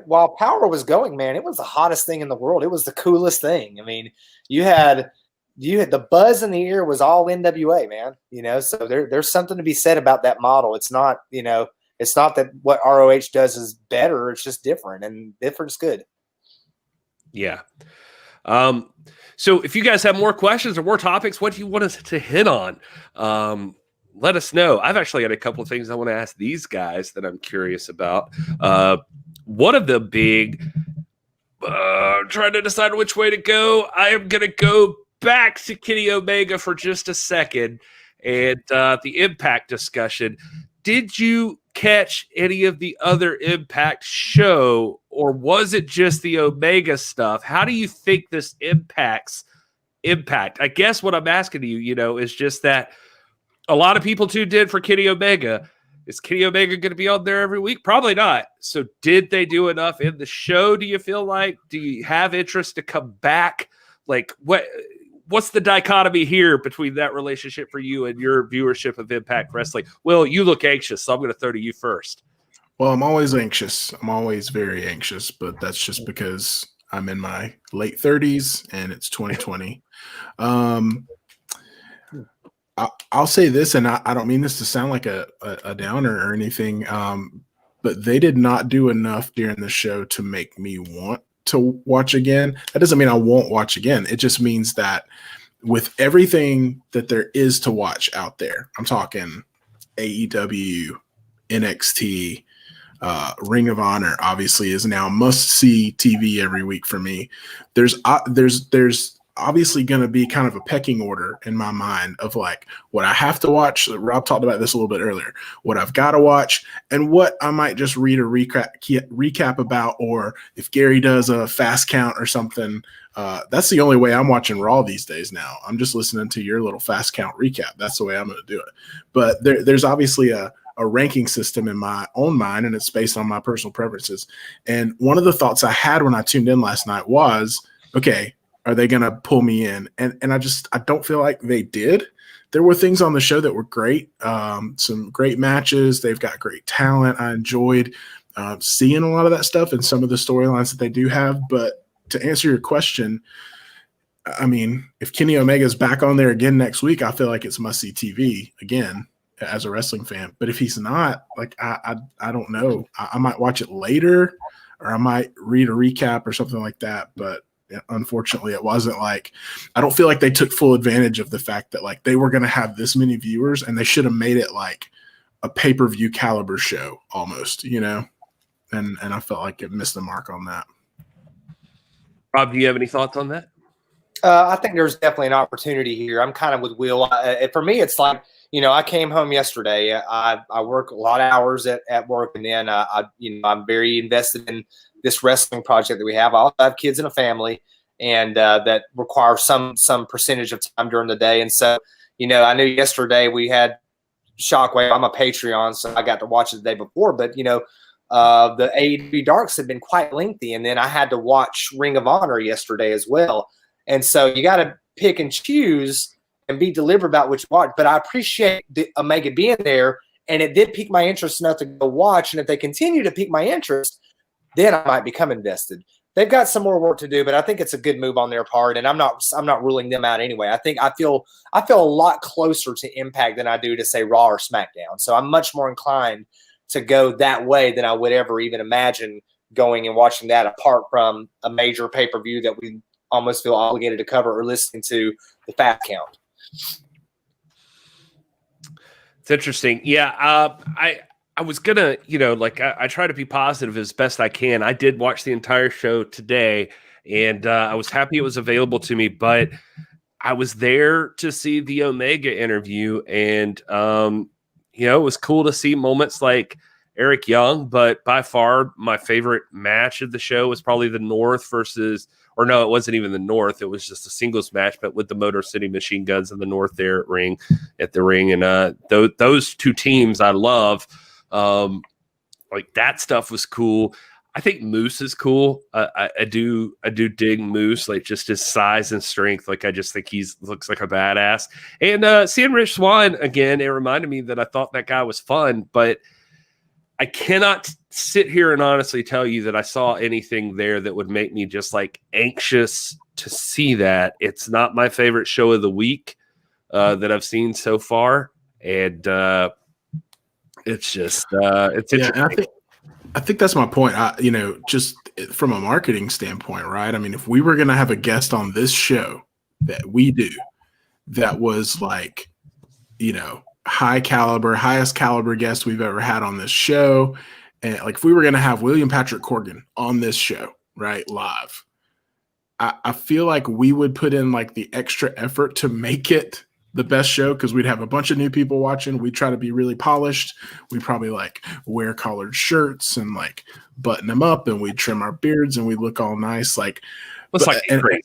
while Power was going, man, it was the hottest thing in the world. It was the coolest thing. I mean, you had the buzz in the ear was all NWA, man. You know, so there's something to be said about that model. It's not, you know, it's not that what ROH does is better. It's just different, and different's good. Yeah. So if you guys have more questions or more topics, what do you want us to hit on? Let us know. I've actually got a couple of things I want to ask these guys that I'm curious about. One of the big, trying to decide which way to go. I am going to go back to Kenny Omega for just a second and the Impact discussion. Did you catch any of the other Impact show, or was it just the Omega stuff? How do you think this impacts Impact? I guess what I'm asking you, you know, is just that a lot of people tuned in for Kenny Omega. Is Kenny Omega going to be on there every week? Probably not. So did they do enough in the show, do you feel like? Do you have interest to come back? Like, what's the dichotomy here between that relationship for you and your viewership of Impact Wrestling? Well, you look anxious, so I'm going to throw to you first. Well, I'm always anxious. I'm always very anxious, but that's just because I'm in my late 30s and it's 2020. I'll say this, and I don't mean this to sound like a downer or anything, but they did not do enough during the show to make me want to watch again. That doesn't mean I won't watch again. It just means that with everything that there is to watch out there, I'm talking AEW, NXT, Ring of Honor obviously is now must-see TV every week for me. There's obviously going to be kind of a pecking order in my mind of like what I have to watch. Rob talked about this a little bit earlier, what I've got to watch and what I might just read a recap about, or if Gary does a fast count or something. That's the only way I'm watching Raw these days now. I'm just listening to your little fast count recap. That's the way I'm going to do it. But there's obviously a ranking system in my own mind, and it's based on my personal preferences. And one of the thoughts I had when I tuned in last night was, okay, are they going to pull me in? And I don't feel like they did. There were things on the show that were great. Some great matches. They've got great talent. I enjoyed seeing a lot of that stuff and some of the storylines that they do have. But to answer your question, I mean, if Kenny Omega is back on there again next week, I feel like it's must-see TV again as a wrestling fan. But if he's not, like, I don't know. I might watch it later, or I might read a recap or something like that. But unfortunately, it wasn't like, I don't feel like they took full advantage of the fact that like they were going to have this many viewers, and they should have made it like a pay-per-view caliber show almost, you know? And I felt like it missed the mark on that. Rob, do you have any thoughts on that? I think there's definitely an opportunity here. I'm kind of with Will. For me, it's like, you know, I came home yesterday. I work a lot of hours at work, and then I'm very invested in this wrestling project that we have. I also have kids and a family, and that require some percentage of time during the day. And so, you know, I knew yesterday we had Shockwave. I'm a Patreon, so I got to watch it the day before. But, you know, the AEW Darks had been quite lengthy, and then I had to watch Ring of Honor yesterday as well. And so you got to pick and choose and be deliberate about what you watch. But I appreciate the Omega being there, and it did pique my interest enough to go watch. And if they continue to pique my interest, then I might become invested. They've got some more work to do, but I think it's a good move on their part, and I'm not ruling them out anyway. I feel a lot closer to Impact than I do to say Raw or SmackDown. So I'm much more inclined to go that way than I would ever even imagine going and watching that apart from a major pay-per-view that we almost feel obligated to cover or listening to the Fat Count. It's interesting. Yeah. I was gonna, I try to be positive as best I can. I did watch the entire show today, and I was happy it was available to me, but I was there to see the Omega interview, and it was cool to see moments like Eric Young, but by far my favorite match of the show was probably the North versus, or no, it wasn't even the North. It was just a singles match, but with the Motor City Machine Guns and the North there at the ring. And those two teams I love. Like that stuff was cool. I think Moose is cool. I do dig Moose, like just his size and strength. Like I just think looks like a badass. And seeing Rich Swann again, it reminded me that I thought that guy was fun, but I cannot sit here and honestly tell you that I saw anything there that would make me just like anxious to see that. It's not my favorite show of the week that I've seen so far, and it's just it's interesting. I think that's my point. Just from a marketing standpoint, right? I mean, if we were going to have a guest on this show that we do, that was like, highest caliber guest we've ever had on this show. And like, if we were going to have William Patrick Corgan on this show, right, live, I feel like we would put in like the extra effort to make it the best show, because we'd have a bunch of new people watching. We'd try to be really polished. We'd probably like wear collared shirts and like button them up, and we'd trim our beards and we'd look all nice. Like, looks like crazy.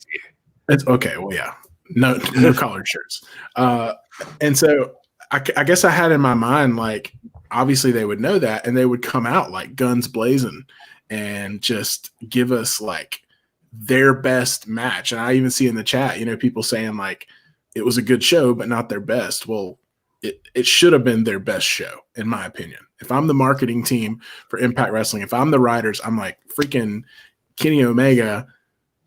It's okay. Well, yeah, no collared shirts. And so I guess I had in my mind, like, obviously they would know that, and they would come out like guns blazing and just give us like their best match. And I even see in the chat, people saying like it was a good show, but not their best. Well, it should have been their best show, in my opinion. If I'm the marketing team for Impact Wrestling, if I'm the writers, I'm like, freaking Kenny Omega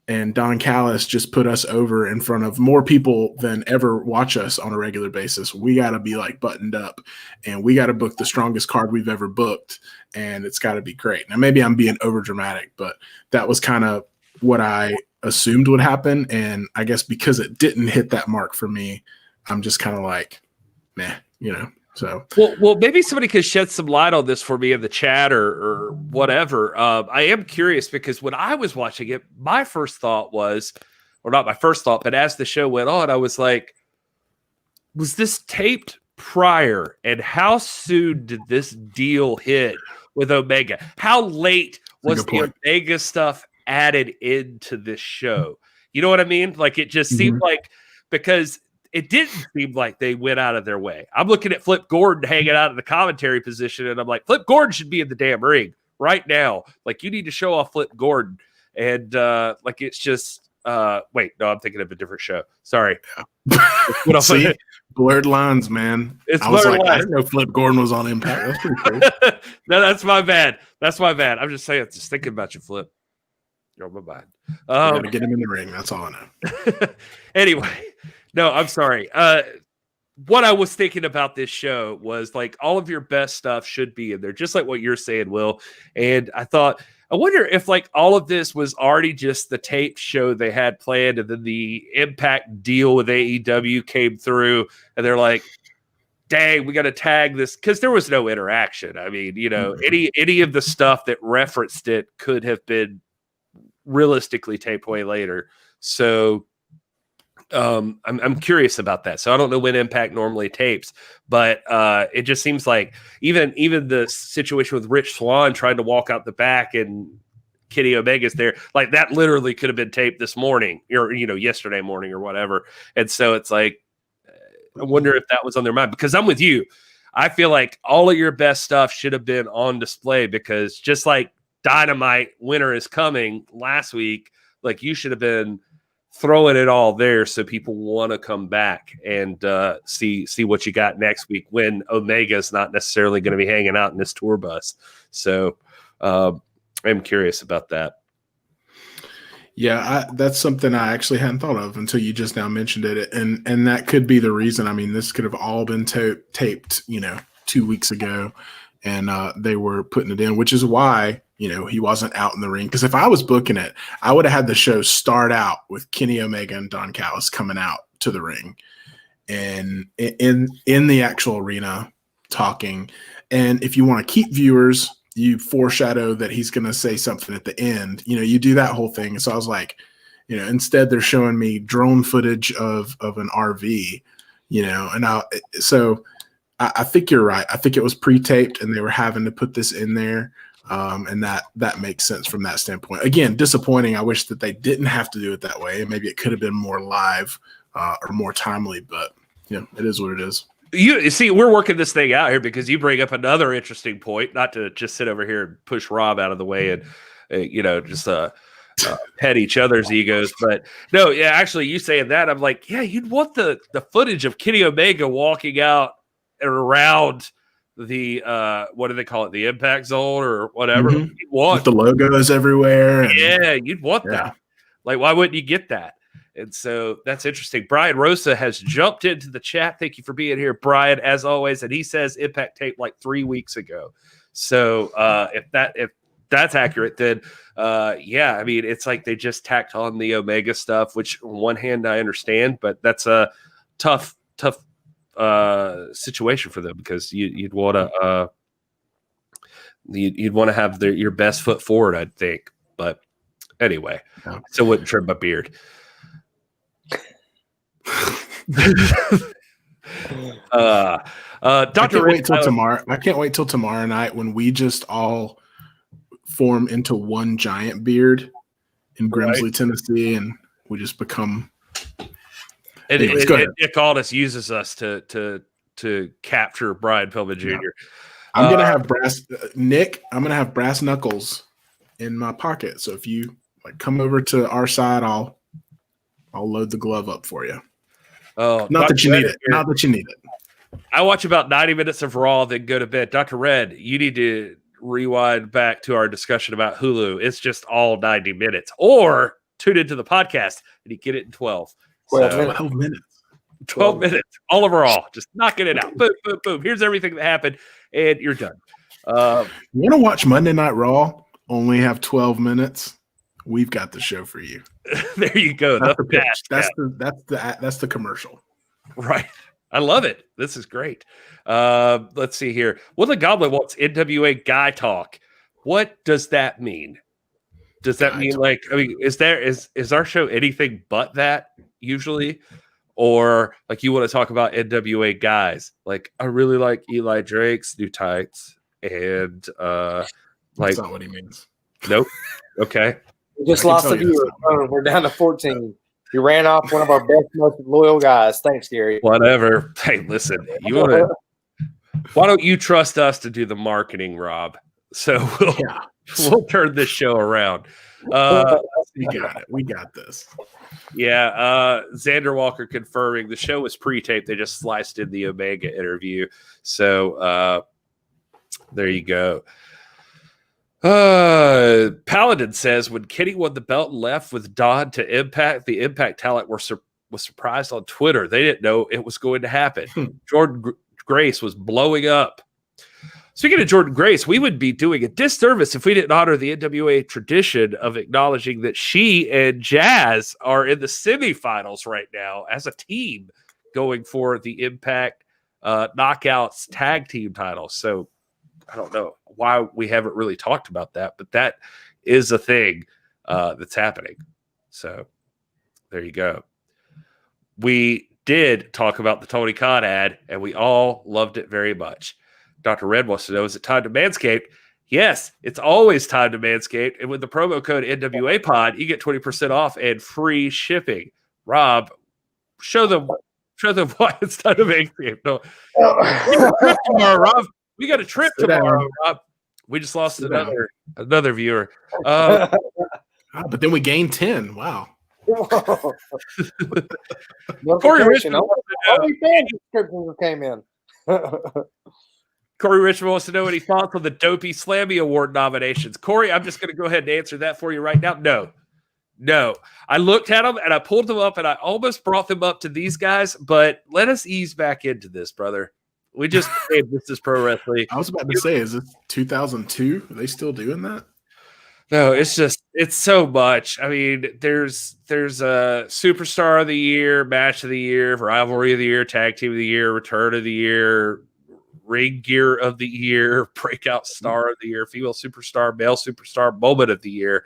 and Don Callis just put us over in front of more people than ever watch us on a regular basis. We got to be like buttoned up, and we got to book the strongest card we've ever booked, and it's got to be great. Now, maybe I'm being over dramatic, but that was kind of what I assumed would happen. And I guess because it didn't hit that mark for me, I'm just kind of like, meh, So well, maybe somebody could shed some light on this for me in the chat or whatever. I am curious, because when I was watching it, my first thought was, or not my first thought, but as the show went on, I was like, was this taped prior? And how soon did this deal hit with Omega? How late was the Omega stuff added into this show? You know what I mean? Like, it just seemed like, because it didn't seem like they went out of their way. I'm looking at Flip Gordon hanging out in the commentary position, and I'm like, Flip Gordon should be in the damn ring right now. Like, you need to show off Flip Gordon. And like, it's just wait, no, I'm thinking of a different show. Sorry. See, blurred lines, man. It's I was like, lines. I didn't know Flip Gordon was on Impact. That's pretty cool. No, that's my bad. I'm just saying, just thinking about you, Flip. You're my bad. Gotta get him in the ring. That's all I know. Anyway, no, I'm sorry. What I was thinking about this show was like, all of your best stuff should be in there, just like what you're saying, Will. And I thought, I wonder if like all of this was already just the tape show they had planned, and then the Impact deal with AEW came through, and they're like, dang, we got to tag this, because there was no interaction. I mean, any of the stuff that referenced it could have been realistically taped way later. So I'm curious about that. So I don't know when Impact normally tapes, but it just seems like even the situation with Rich Swann trying to walk out the back and Kenny Omega's there, like that literally could have been taped this morning or yesterday morning or whatever. And so it's like, I wonder if that was on their mind, because I'm with you. I feel like all of your best stuff should have been on display, because just like Dynamite Winter is Coming last week, like you should have been throwing it all there so people want to come back and see what you got next week, when Omega's not necessarily going to be hanging out in this tour bus. So I'm curious about that. Yeah, that's something I actually hadn't thought of until you just now mentioned it, and that could be the reason. I mean, this could have all been taped, 2 weeks ago, and they were putting it in, which is why he wasn't out in the ring. Because if I was booking it, I would have had the show start out with Kenny Omega and Don Callis coming out to the ring and in the actual arena talking. And if you want to keep viewers, you foreshadow that he's going to say something at the end. You do that whole thing. So I was like, instead they're showing me drone footage of an RV, and I think you're right. I think it was pre-taped and they were having to put this in there. And that makes sense from that standpoint. Again, disappointing. I wish that they didn't have to do it that way. Maybe it could have been more live or more timely, but it is what it is. You see, we're working this thing out here because you bring up another interesting point, not to just sit over here and push Rob out of the way and, just pet each other's egos. But no, yeah, actually you saying that, I'm like, yeah, you'd want the footage of Kenny Omega walking out and around the what do they call it, the impact zone or whatever. Mm-hmm. With the logos everywhere. Yeah, you'd want that. Like, why wouldn't you get that? And so that's interesting. Brian Rosa has jumped into the chat. Thank you for being here, Brian, as always. And he says Impact tape like 3 weeks ago. So if that's accurate, then I mean, it's like they just tacked on the Omega stuff, which on one hand I understand, but that's a tough situation for them because you'd want to have your best foot forward, I think. But anyway, so wouldn't trim my beard. I can't wait till tomorrow. I can't wait till tomorrow night when we just all form into one giant beard in Grimsley, Tennessee, and we just become. Nick Aldis uses us to capture Brian Pillman Jr. I'm gonna have I'm gonna have brass knuckles in my pocket. So if you come over to our side, I'll load the glove up for you. Oh, not that you need it. Not that you need it. I watch about 90 minutes of Raw, then go to bed. Dr. Red, you need to rewind back to our discussion about Hulu. It's just all 90 minutes. Or tune into the podcast and you get it in 12. 12 minutes. 12 minutes. All over Raw. Just knocking it out. Boom, boom, boom. Here's everything that happened, and you're done. You want to watch Monday Night Raw? Only have 12 minutes. We've got the show for you. There you go. That's the pitch. That's the commercial. Right. I love it. This is great. Let's see here. Well, the Goblin wants NWA guy talk. What does that mean? Does that mean is our show anything but that usually? Or you want to talk about NWA guys? I really like Eli Drake's new tights and that's not what he means. Nope. Okay. We just lost a viewer. We're down to 14. You ran off one of our best, most loyal guys. Thanks, Gary. Whatever. Hey, listen, why don't you trust us to do the marketing, Rob? So we'll turn this show around. We got it. We got this. Yeah. Xander Walker confirming the show was pre-taped. They just sliced in the Omega interview. So there you go. Paladin says when Kenny won the belt and left with Don to Impact, the Impact talent was surprised on Twitter. They didn't know it was going to happen. Jordan Grace was blowing up. Speaking of Jordan Grace, we would be doing a disservice if we didn't honor the NWA tradition of acknowledging that she and Jazz are in the semifinals right now as a team going for the Impact Knockouts tag team titles. So I don't know why we haven't really talked about that, but that is a thing that's happening. So there you go. We did talk about the Tony Khan ad, and we all loved it very much. Dr. Red wants to know, is it time to Manscaped? Yes, it's always time to Manscaped. And with the promo code NWA Pod, you get 20% off and free shipping. Rob, show them why it's time to Manscaped. No. Tomorrow, Rob. We got a trip tomorrow, Rob. We just lost another viewer. But then we gained 10. Wow. Corey Richmond came in. Corey Richmond wants to know any thoughts on the Dopey Slammy Award nominations. Corey, I'm just going to go ahead and answer that for you right now. No. I looked at them and I pulled them up and I almost brought them up to these guys, but let us ease back into this, brother. We just this is pro wrestling. I was about to say, is it 2002? Are they still doing that? No, it's so much. I mean, there's a superstar of the year, match of the year, rivalry of the year, tag team of the year, return of the year, ring gear of the year, breakout star of the year, female superstar, male superstar, moment of the year.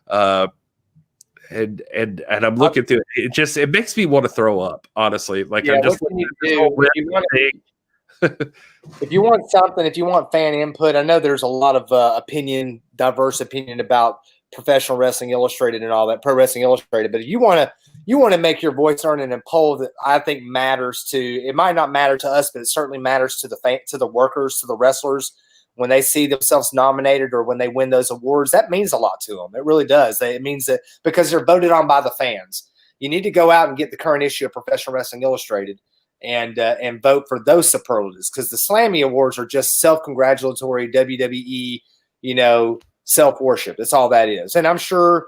And I'm looking through it. It makes me want to throw up, honestly. Like, I'm just what can you do? If you want something, if you want fan input, I know there's a lot of diverse opinion about Professional Wrestling Illustrated and all that, Pro Wrestling Illustrated. But if you want to make your voice heard in a poll that I think matters to, it might not matter to us, but it certainly matters to the workers, to the wrestlers when they see themselves nominated or when they win those awards. That means a lot to them. It really does. It means that because they're voted on by the fans. You need to go out and get the current issue of Professional Wrestling Illustrated and vote for those superlatives, because the Slammy Awards are just self-congratulatory WWE, self-worship. That's all that is. And I'm sure,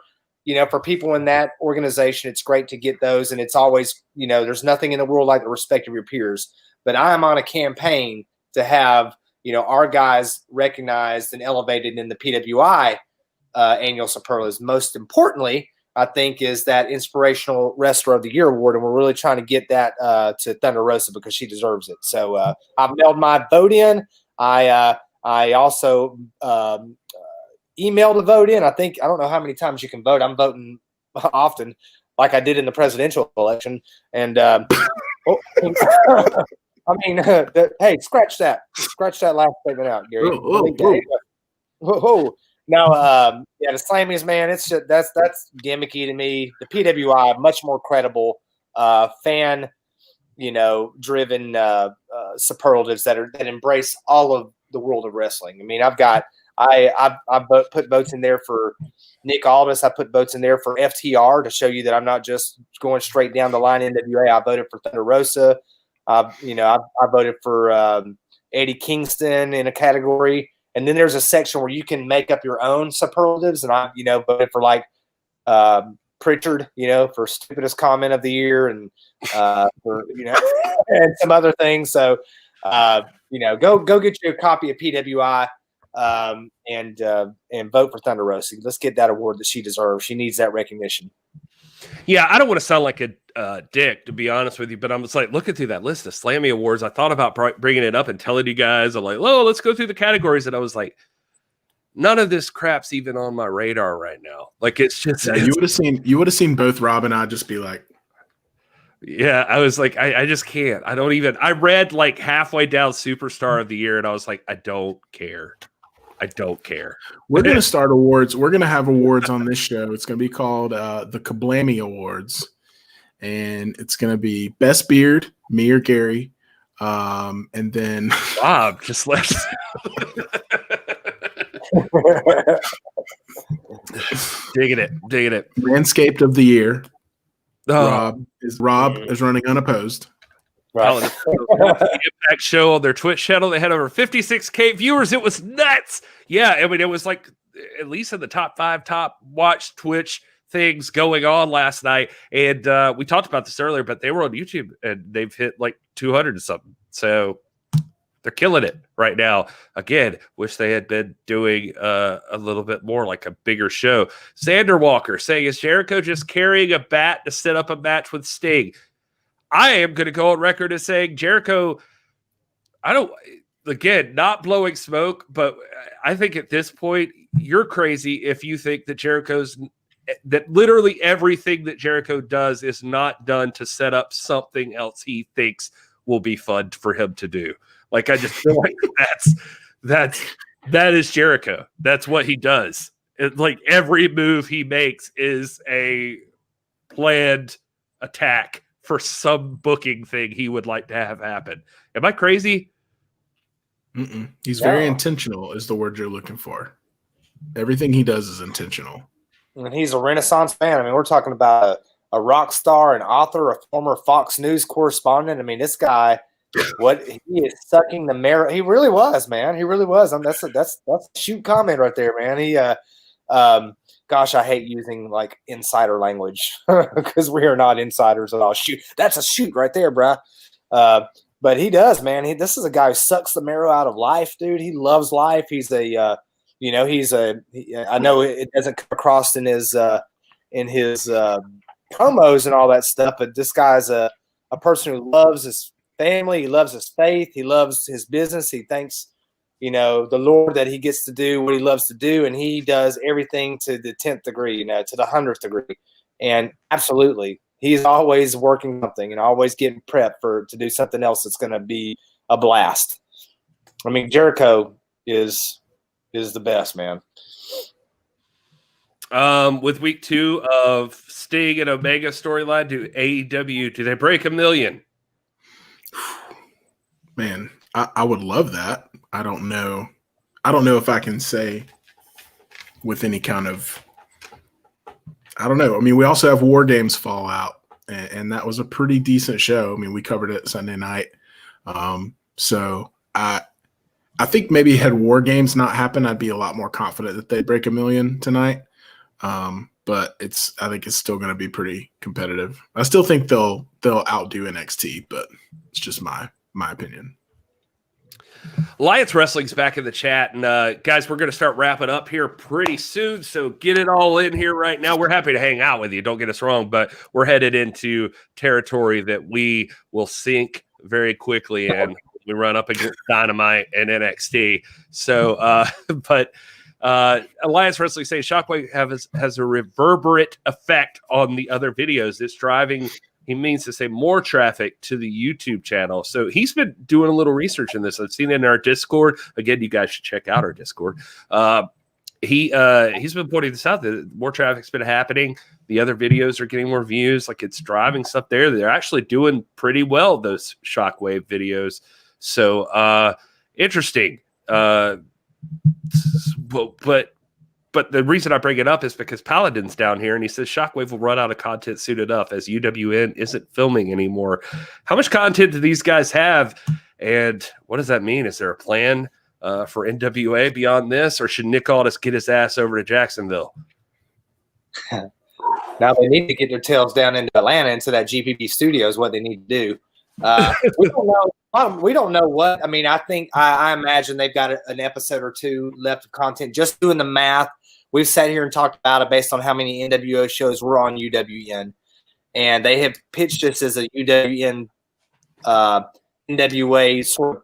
for people in that organization, it's great to get those. And it's always, there's nothing in the world like the respect of your peers. But I am on a campaign to have, our guys recognized and elevated in the PWI annual superlatives. Most importantly, I think, is that Inspirational Wrestler of the Year award, and we're really trying to get that to Thunder Rosa because she deserves it. So I've mailed my vote in. I also emailed a vote in. I don't know how many times you can vote. I'm voting often, like I did in the presidential election. And hey, scratch that last statement out, Gary. Now, the Slammies, man, it's just that's gimmicky to me. The PWI, much more credible, fan, driven superlatives that embrace all of the world of wrestling. I mean, I put votes in there for Nick Aldis. I put votes in there for FTR to show you that I'm not just going straight down the line. NWA. I voted for Thunder Rosa. I voted for Eddie Kingston in a category. And then there's a section where you can make up your own superlatives. And I, voted for Pritchard, for stupidest comment of the year and for, and some other things. So, go get you a copy of PWI and vote for Thunder Rosa. Let's get that award that she deserves. She needs that recognition. Yeah, I don't want to sound like a dick, to be honest with you, but I'm just like looking through that list of Slammy Awards. I thought about bringing it up and telling you guys, I'm like, oh, let's go through the categories. And I was like, none of this crap's even on my radar right now. Like, it's just you would have seen both Rob and I just be like, yeah, I was like, I just can't. I read like halfway down Superstar of the Year, and I was like, I don't care. We're going to start awards. We're going to have awards on this show. It's going to be called the Kablammy Awards. And it's going to be Best Beard, me or Gary. And then Bob just left. Digging it. Manscaped of the Year. Oh. Rob is running unopposed. Right. Impact show on their Twitch channel. They had over 56K viewers. It was nuts. Yeah, I mean, it was like at least in the top 5 top watched Twitch things going on last night. And we talked about this earlier, but they were on YouTube and they've hit like 200 or something. So they're killing it right now. Again, wish they had been doing a little bit more, like a bigger show. Xander Walker saying, is Jericho just carrying a bat to set up a match with Sting? I am going to go on record as saying Jericho, not blowing smoke, but I think at this point, you're crazy if you think that literally everything that Jericho does is not done to set up something else he thinks will be fun for him to do. Like, I just feel like that is Jericho. That's what he does. Like, every move he makes is a planned attack for some booking thing he would like to have happen. Am I crazy? Mm-mm. He's very intentional is the word you're looking for. Everything he does is intentional. And he's a Renaissance man. I mean, we're talking about a rock star, an author, a former Fox News correspondent. I mean, this guy, he is sucking the marrow. He really was, man. He really was. That's a shoot comment right there, man. He, gosh, I hate using like insider language because we are not insiders at all. Shoot, that's a shoot right there, bro. But he does, man. This is a guy who sucks the marrow out of life, dude. He loves life. He's a You know, I know it doesn't come across in his promos and all that stuff, but this guy's a person who loves his family, he loves his faith, he loves his business. He thanks, you know, the Lord that he gets to do what he loves to do, and he does everything to the 10th degree, you know, to the 100th degree. And absolutely, he's always working something and always getting prepped to do something else that's going to be a blast. I mean, Jericho is the best, man. With week 2 of Sting and Omega storyline, do AEW, do they break 1 million? Man, I would love that. I don't know if I can say with any kind of, I don't know. I mean, we also have War Games Fallout, and that was a pretty decent show. I mean, we covered it Sunday night. So I think maybe had War Games not happened, I'd be a lot more confident that they'd break 1 million tonight. But I think it's still going to be pretty competitive. I still think they'll outdo NXT, but it's just my opinion. Alliance Wrestling's back in the chat, and guys, we're going to start wrapping up here pretty soon, so get it all in here right now. We're happy to hang out with you, don't get us wrong, but we're headed into territory that we will sink very quickly in. We run up against Dynamite and NXT. So, but Alliance Wrestling saying Shockwave has a reverberant effect on the other videos. It's driving, he means to say, more traffic to the YouTube channel. So he's been doing a little research in this. I've seen it in our Discord. Again, you guys should check out our Discord. He's been pointing this out, that more traffic's been happening. The other videos are getting more views. Like, it's driving stuff there. They're actually doing pretty well, those Shockwave videos. So interesting. But the reason I bring it up is because Paladin's down here, and he says Shockwave will run out of content soon enough as UWN isn't filming anymore. How much content do these guys have, and what does that mean? Is there a plan for NWA beyond this, or should Nick Aldis get his ass over to Jacksonville? Now they need to get their tails down into Atlanta, into that GPP studio is what they need to do. We don't know. We don't know what. I mean, I imagine they've got an episode or two left of content. Just doing the math, we've sat here and talked about it based on how many NWO shows were on UWN, and they have pitched this as a UWN NWA sort of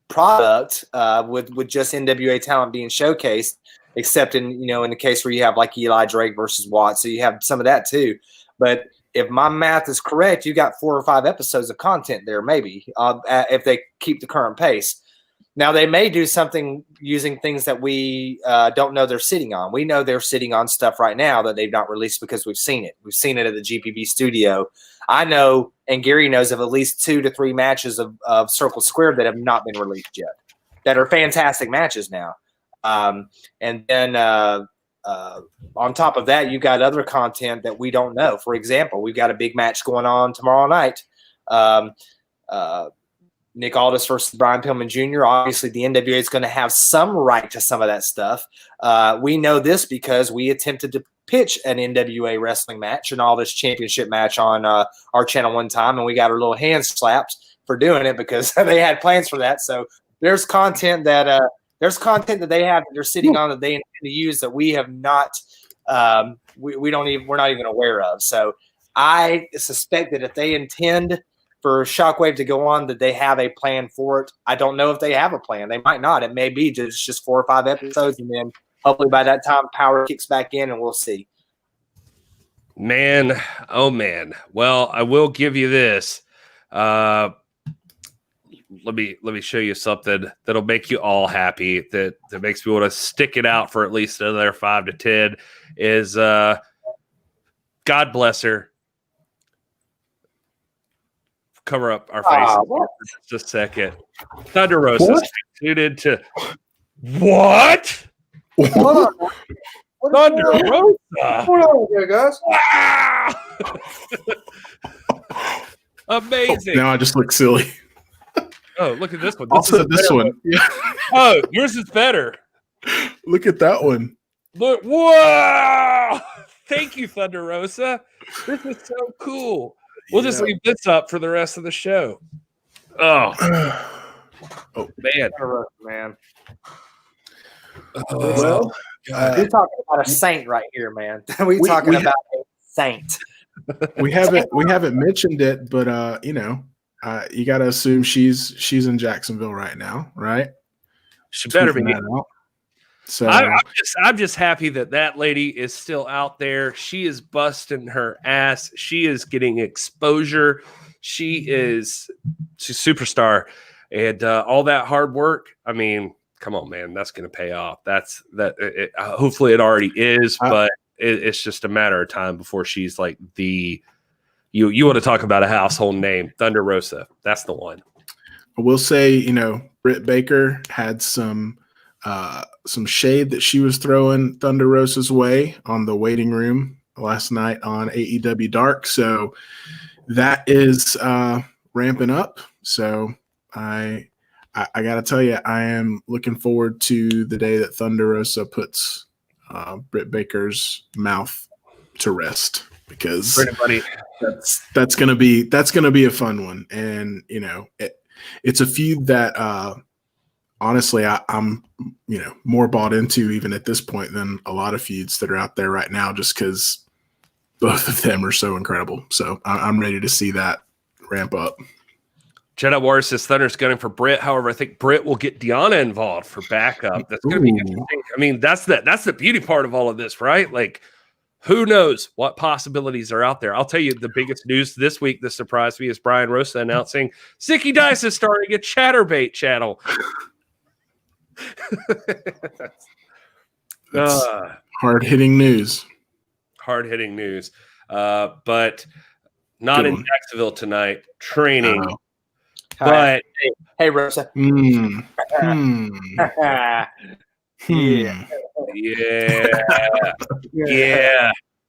product with just NWA talent being showcased, except in the case where you have like Eli Drake versus Watt, so you have some of that too. But if my math is correct, you got 4 or 5 episodes of content there, maybe, if they keep the current pace. Now, they may do something using things that we don't know they're sitting on. We know they're sitting on stuff right now that they've not released because we've seen it. We've seen it at the GPB studio. I know, and Gary knows, of at least 2 to 3 matches of Circle Square that have not been released yet, that are fantastic matches now. And then on top of that, you've got other content that we don't know. For example, we've got a big match going on tomorrow night. Nick Aldis versus Brian Pillman Jr. Obviously, the NWA is going to have some right to some of that stuff. We know this because we attempted to pitch an NWA wrestling match, an Aldis championship match on our channel one time, and we got our little hands slapped for doing it because they had plans for that. So there's content that they have that they're sitting on that they intend to use that we have not. We're not even aware of. So I suspect that if they intend for Shockwave to go on, that they have a plan for it. I don't know if they have a plan. They might not. It may be just 4 or 5 episodes, and then hopefully by that time Power kicks back in, and we'll see. Man, oh man. Well, I will give you this. Let me show you something that'll make you all happy. That makes me want to stick it out for at least another 5 to 10. Is God bless her. Cover up our faces for just a second. Thunder Rosa tuned into what? Hold on. Thunder Rosa. Hold on here, guys. Wow. Amazing. Now I just look silly. Oh, look at this one. This one. Yeah. Oh, yours is better. Look at that one. Look. Whoa. Thank you, Thunder Rosa. This is so cool. We'll just leave this up for the rest of the show. Oh, man. Well, we're talking about a saint right here, man. We're talking about a saint. We haven't mentioned it, but you got to assume she's in Jacksonville right now, right? She better be. So I'm just happy that lady is still out there. She is busting her ass. She is getting exposure. She's a superstar, and all that hard work. I mean, come on, man, that's going to pay off. Hopefully, it already is, but it's just a matter of time before she's like the. You want to talk about a household name, Thunder Rosa? That's the one. I will say, Britt Baker had some shade that she was throwing Thunder Rosa's way on the waiting room last night on AEW Dark. So that is ramping up. So I got to tell you, I am looking forward to the day that Thunder Rosa puts Britt Baker's mouth to rest, because that's gonna be a fun one. And it's a feud that honestly I'm more bought into even at this point than a lot of feuds that are out there right now, just because both of them are so incredible. So I'm ready to see that ramp up. Jedi Warrior says Thunder's gunning for Britt. However, I think Britt will get Deanna involved for backup. That's going to be interesting. I mean, that's the beauty part of all of this, right? Like, who knows what possibilities are out there? I'll tell you the biggest news this week that surprised me is Brian Rosa announcing Zicky Dice is starting a Chatterbait channel. Hard-hitting news. Hard-hitting news. But not in Jacksonville tonight. Training. But hey, Rosa. Yeah.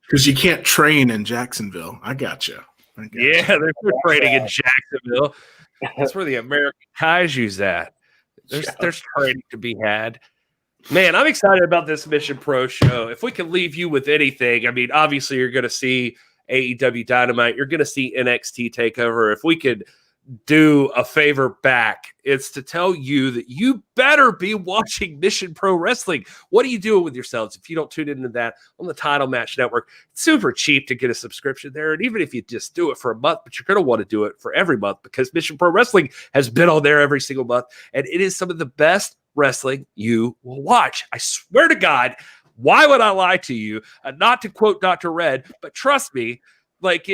Because you can't train in Jacksonville. I got you. They're training in Jacksonville. That's where the American Kaiju's at. There's training to be had. Man, I'm excited about this Mission Pro show. If we can leave you with anything, I mean, obviously you're going to see AEW Dynamite. You're going to see NXT TakeOver. If we could do a favor back, it's to tell you that you better be watching Mission Pro Wrestling. What are you doing with yourselves if you don't tune into that on the Title Match Network? It's super cheap to get a subscription there. And even if you just do it for a month, but you're going to want to do it for every month, because Mission Pro Wrestling has been on there every single month. And it is some of the best wrestling you will watch. I swear to God, why would I lie to you? Not to quote Dr. Red, but trust me, like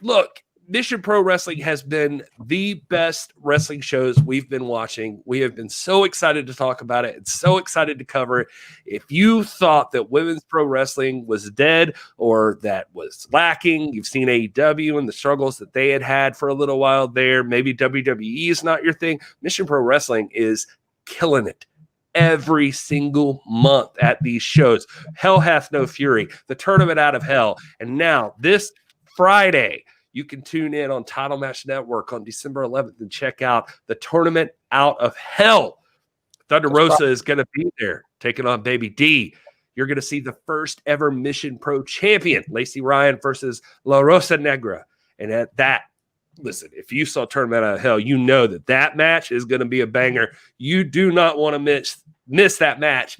look, Mission Pro Wrestling has been the best wrestling shows we've been watching. We have been so excited to talk about it and so excited to cover it. If you thought that women's pro wrestling was dead or that was lacking, you've seen AEW and the struggles that they had for a little while there. Maybe WWE is not your thing. Mission Pro Wrestling is killing it every single month at these shows. Hell Hath No Fury, the Tournament Out of Hell. And now this Friday, you can tune in on Title Match Network on December 11th and check out the Tournament Out of Hell. Thunder Rosa is going to be there taking on Baby D. You're going to see the first ever Mission Pro champion, Lacey Ryan versus La Rosa Negra. And at that, listen, if you saw Tournament Out of Hell, you know that match is going to be a banger. You do not want to miss that match.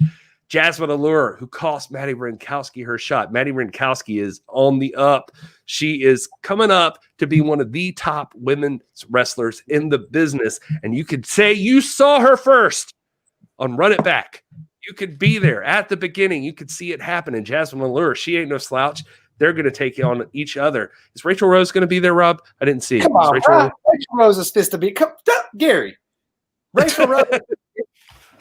Jasmine Allure, who cost Maddie Rinkowski her shot. Maddie Rinkowski is on the up. She is coming up to be one of the top women's wrestlers in the business. And you could say you saw her first on Run It Back. You could be there at the beginning. You could see it happen. And Jasmine Allure, she ain't no slouch. They're going to take on each other. Is Rachel Rose going to be there, Rob? I didn't see it. Come on, Rachel Rose is supposed to be. Gary. Rachel Rose.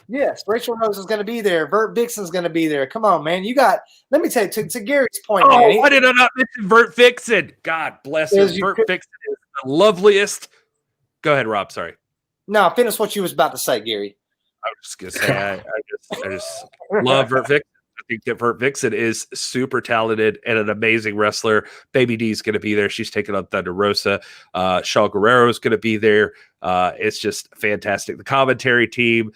Yes, Rachel Rose is going to be there. Vert Vixen's going to be there. Come on, man. Let me tell you, to Gary's point, man. Why did I not mention Vert Vixen? God bless her. Vert Vixen is the loveliest. Go ahead, Rob. Sorry. No, finish what you was about to say, Gary. I was just going to say, I just love Vert Vixen. I think that Vert Vixen is super talented and an amazing wrestler. Baby D is going to be there. She's taking on Thunder Rosa. Shaw Guerrero is going to be there. It's just fantastic. The commentary team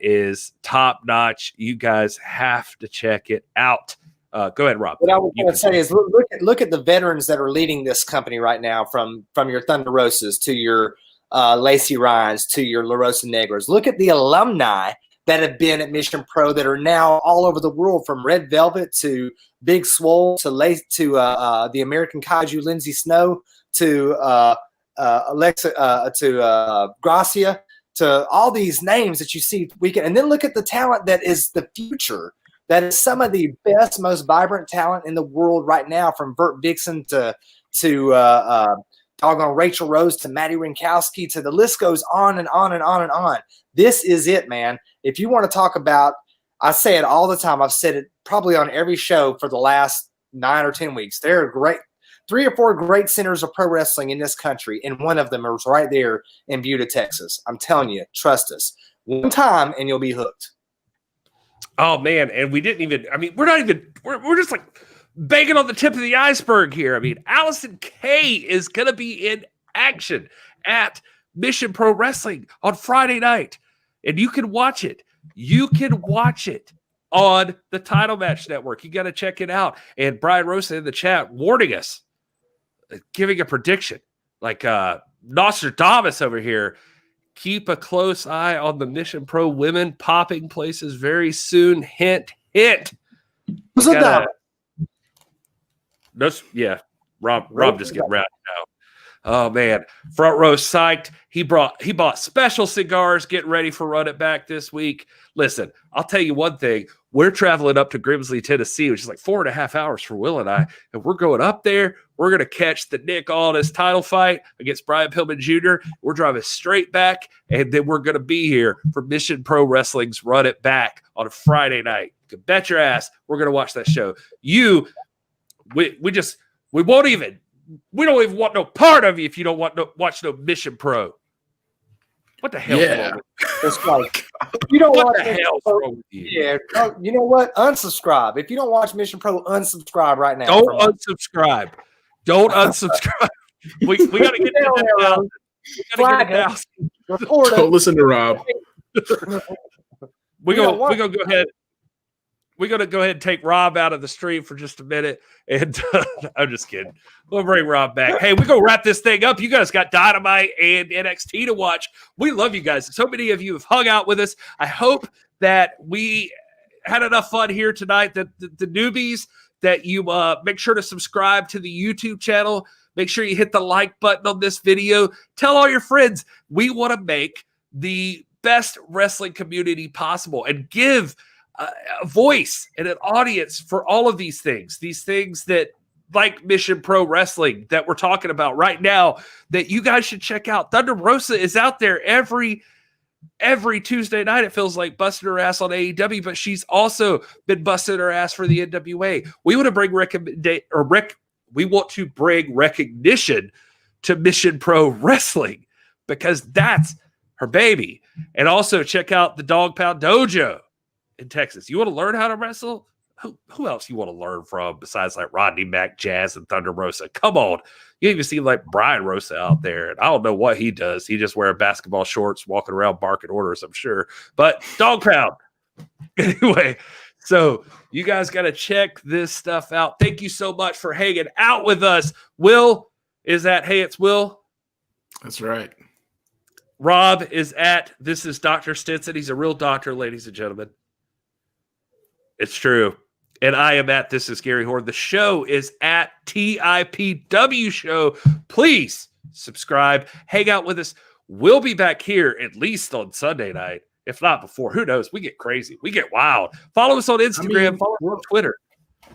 is top notch. You guys have to check it out. Go ahead, Rob. What I was going to say is look at the veterans that are leading this company right now, from your Thunder Rosas to your Lacey Ryans to your La Rosa Negras. Look at the alumni that have been at Mission Pro that are now all over the world, from Red Velvet to Big Swole to the American Kaiju Lindsay Snow to Alexa to Gracia, to all these names that you see weekend. And then look at the talent that is the future. That is some of the best, most vibrant talent in the world right now, from Burt Dixon to doggone Rachel Rose to Maddie Rinkowski, to the list goes on and on and on and on. This is it, man. If you want to talk about, I say it all the time. I've said it probably on every show for the last 9 or 10 weeks. There are great 3 or 4 great centers of pro wrestling in this country, and one of them is right there in Buda, Texas. I'm telling you, trust us. One time, and you'll be hooked. Oh man, and we didn't even. I mean, we're just like banging on the tip of the iceberg here. I mean, Allison Kay is gonna be in action at Mission Pro Wrestling on Friday night, and you can watch it. You can watch it on the Title Match Network. You got to check it out. And Brian Rosa in the chat warning us, giving a prediction, like Nostradamus over here. Keep a close eye on the Mission Pro women popping places very soon. Hint, hint. What's that? Yeah, Rob just getting rounded out. Oh man, front row psyched. He bought special cigars, getting ready for Run It Back this week. Listen, I'll tell you one thing. We're traveling up to Grimsley, Tennessee, which is like 4.5 hours for Will and I, and we're going up there. We're going to catch the Nick Aldis title fight against Brian Pillman Jr. We're driving straight back, and then we're going to be here for Mission Pro Wrestling's Run It Back on a Friday night. You can bet your ass we're going to watch that show. We don't even want no part of you if you don't watch no Mission Pro. What the hell? Yeah. It's like, you don't what watch the hell's wrong with you? Yeah, you know what? Unsubscribe. If you don't watch Mission Pro, unsubscribe right now. Don't unsubscribe. Don't unsubscribe. We got to get that out. We got to get it out. Don't listen to Rob. We're gonna go ahead. We're gonna go ahead and take Rob out of the stream for just a minute, and I'm just kidding. We'll bring Rob back. Hey, we're gonna wrap this thing up. You guys got Dynamite and NXT to watch. We love you guys. So many of you have hung out with us. I hope that we had enough fun here tonight. That the newbies, that you make sure to subscribe to the YouTube channel. Make sure you hit the like button on this video. Tell all your friends. We want to make the best wrestling community possible and give a voice and an audience for all of these things that, like Mission Pro Wrestling that we're talking about right now, that you guys should check out. Thunder Rosa is out there every Tuesday night, it feels like, busting her ass on AEW, but she's also been busting her ass for the NWA. We want to bring recognition to Mission Pro Wrestling because that's her baby. And also check out the Dog Pound Dojo in Texas. You want to learn how to wrestle? Who else you want to learn from besides like Rodney Mack, Jazz, and Thunder Rosa? Come on. You even see like Brian Rosa out there, and I don't know what he does. He just wears basketball shorts, walking around barking orders, I'm sure. But Dog Pound. Anyway, so you guys got to check this stuff out. Thank you so much for hanging out with us. Will is at Hey It's Will. That's right. Rob is at This Is Dr. Stinson. He's a real doctor, ladies and gentlemen. It's true. And I am at This Is Gary Horn. The show is at TIPW Show. Please subscribe. Hang out with us. We'll be back here at least on Sunday night. If not before, who knows? We get crazy. We get wild. Follow us on Instagram. Follow us on Twitter.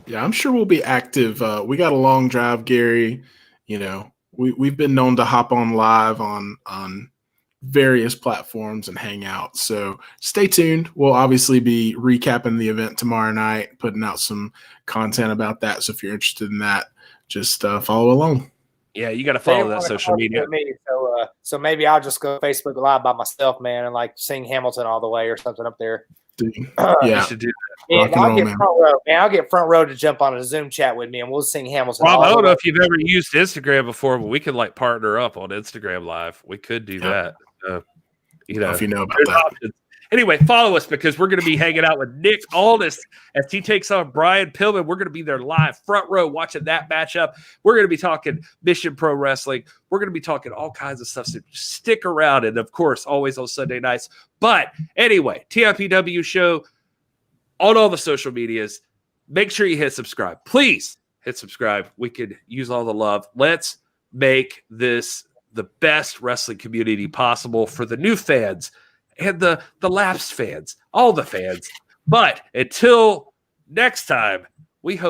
Yeah, I'm sure we'll be active. We got a long drive, Gary. You know, we've been known to hop on live on various platforms and hang out. So stay tuned. We'll obviously be recapping the event tomorrow night, putting out some content about that. So if you're interested in that, just follow along. Yeah, you got to follow that social media. So maybe I'll just go Facebook Live by myself, man, and like sing Hamilton all the way or something up there. Yeah, you should do that. And I'll get front row, man. I'll get front row to jump on a Zoom chat with me, and we'll sing Hamilton. Rob, I don't know if you've ever used Instagram before, but we could like partner up on Instagram Live. We could do that. You know, if you know about that. Options. Anyway, follow us because we're going to be hanging out with Nick Aldis as he takes on Brian Pillman. We're going to be there live, front row, watching that matchup. We're going to be talking Mission Pro Wrestling. We're going to be talking all kinds of stuff. So stick around. And, of course, always on Sunday nights. But anyway, TIPW show on all the social medias. Make sure you hit subscribe. Please hit subscribe. We could use all the love. Let's make this the best wrestling community possible for the new fans and the lapsed fans, all the fans. But until next time, we hope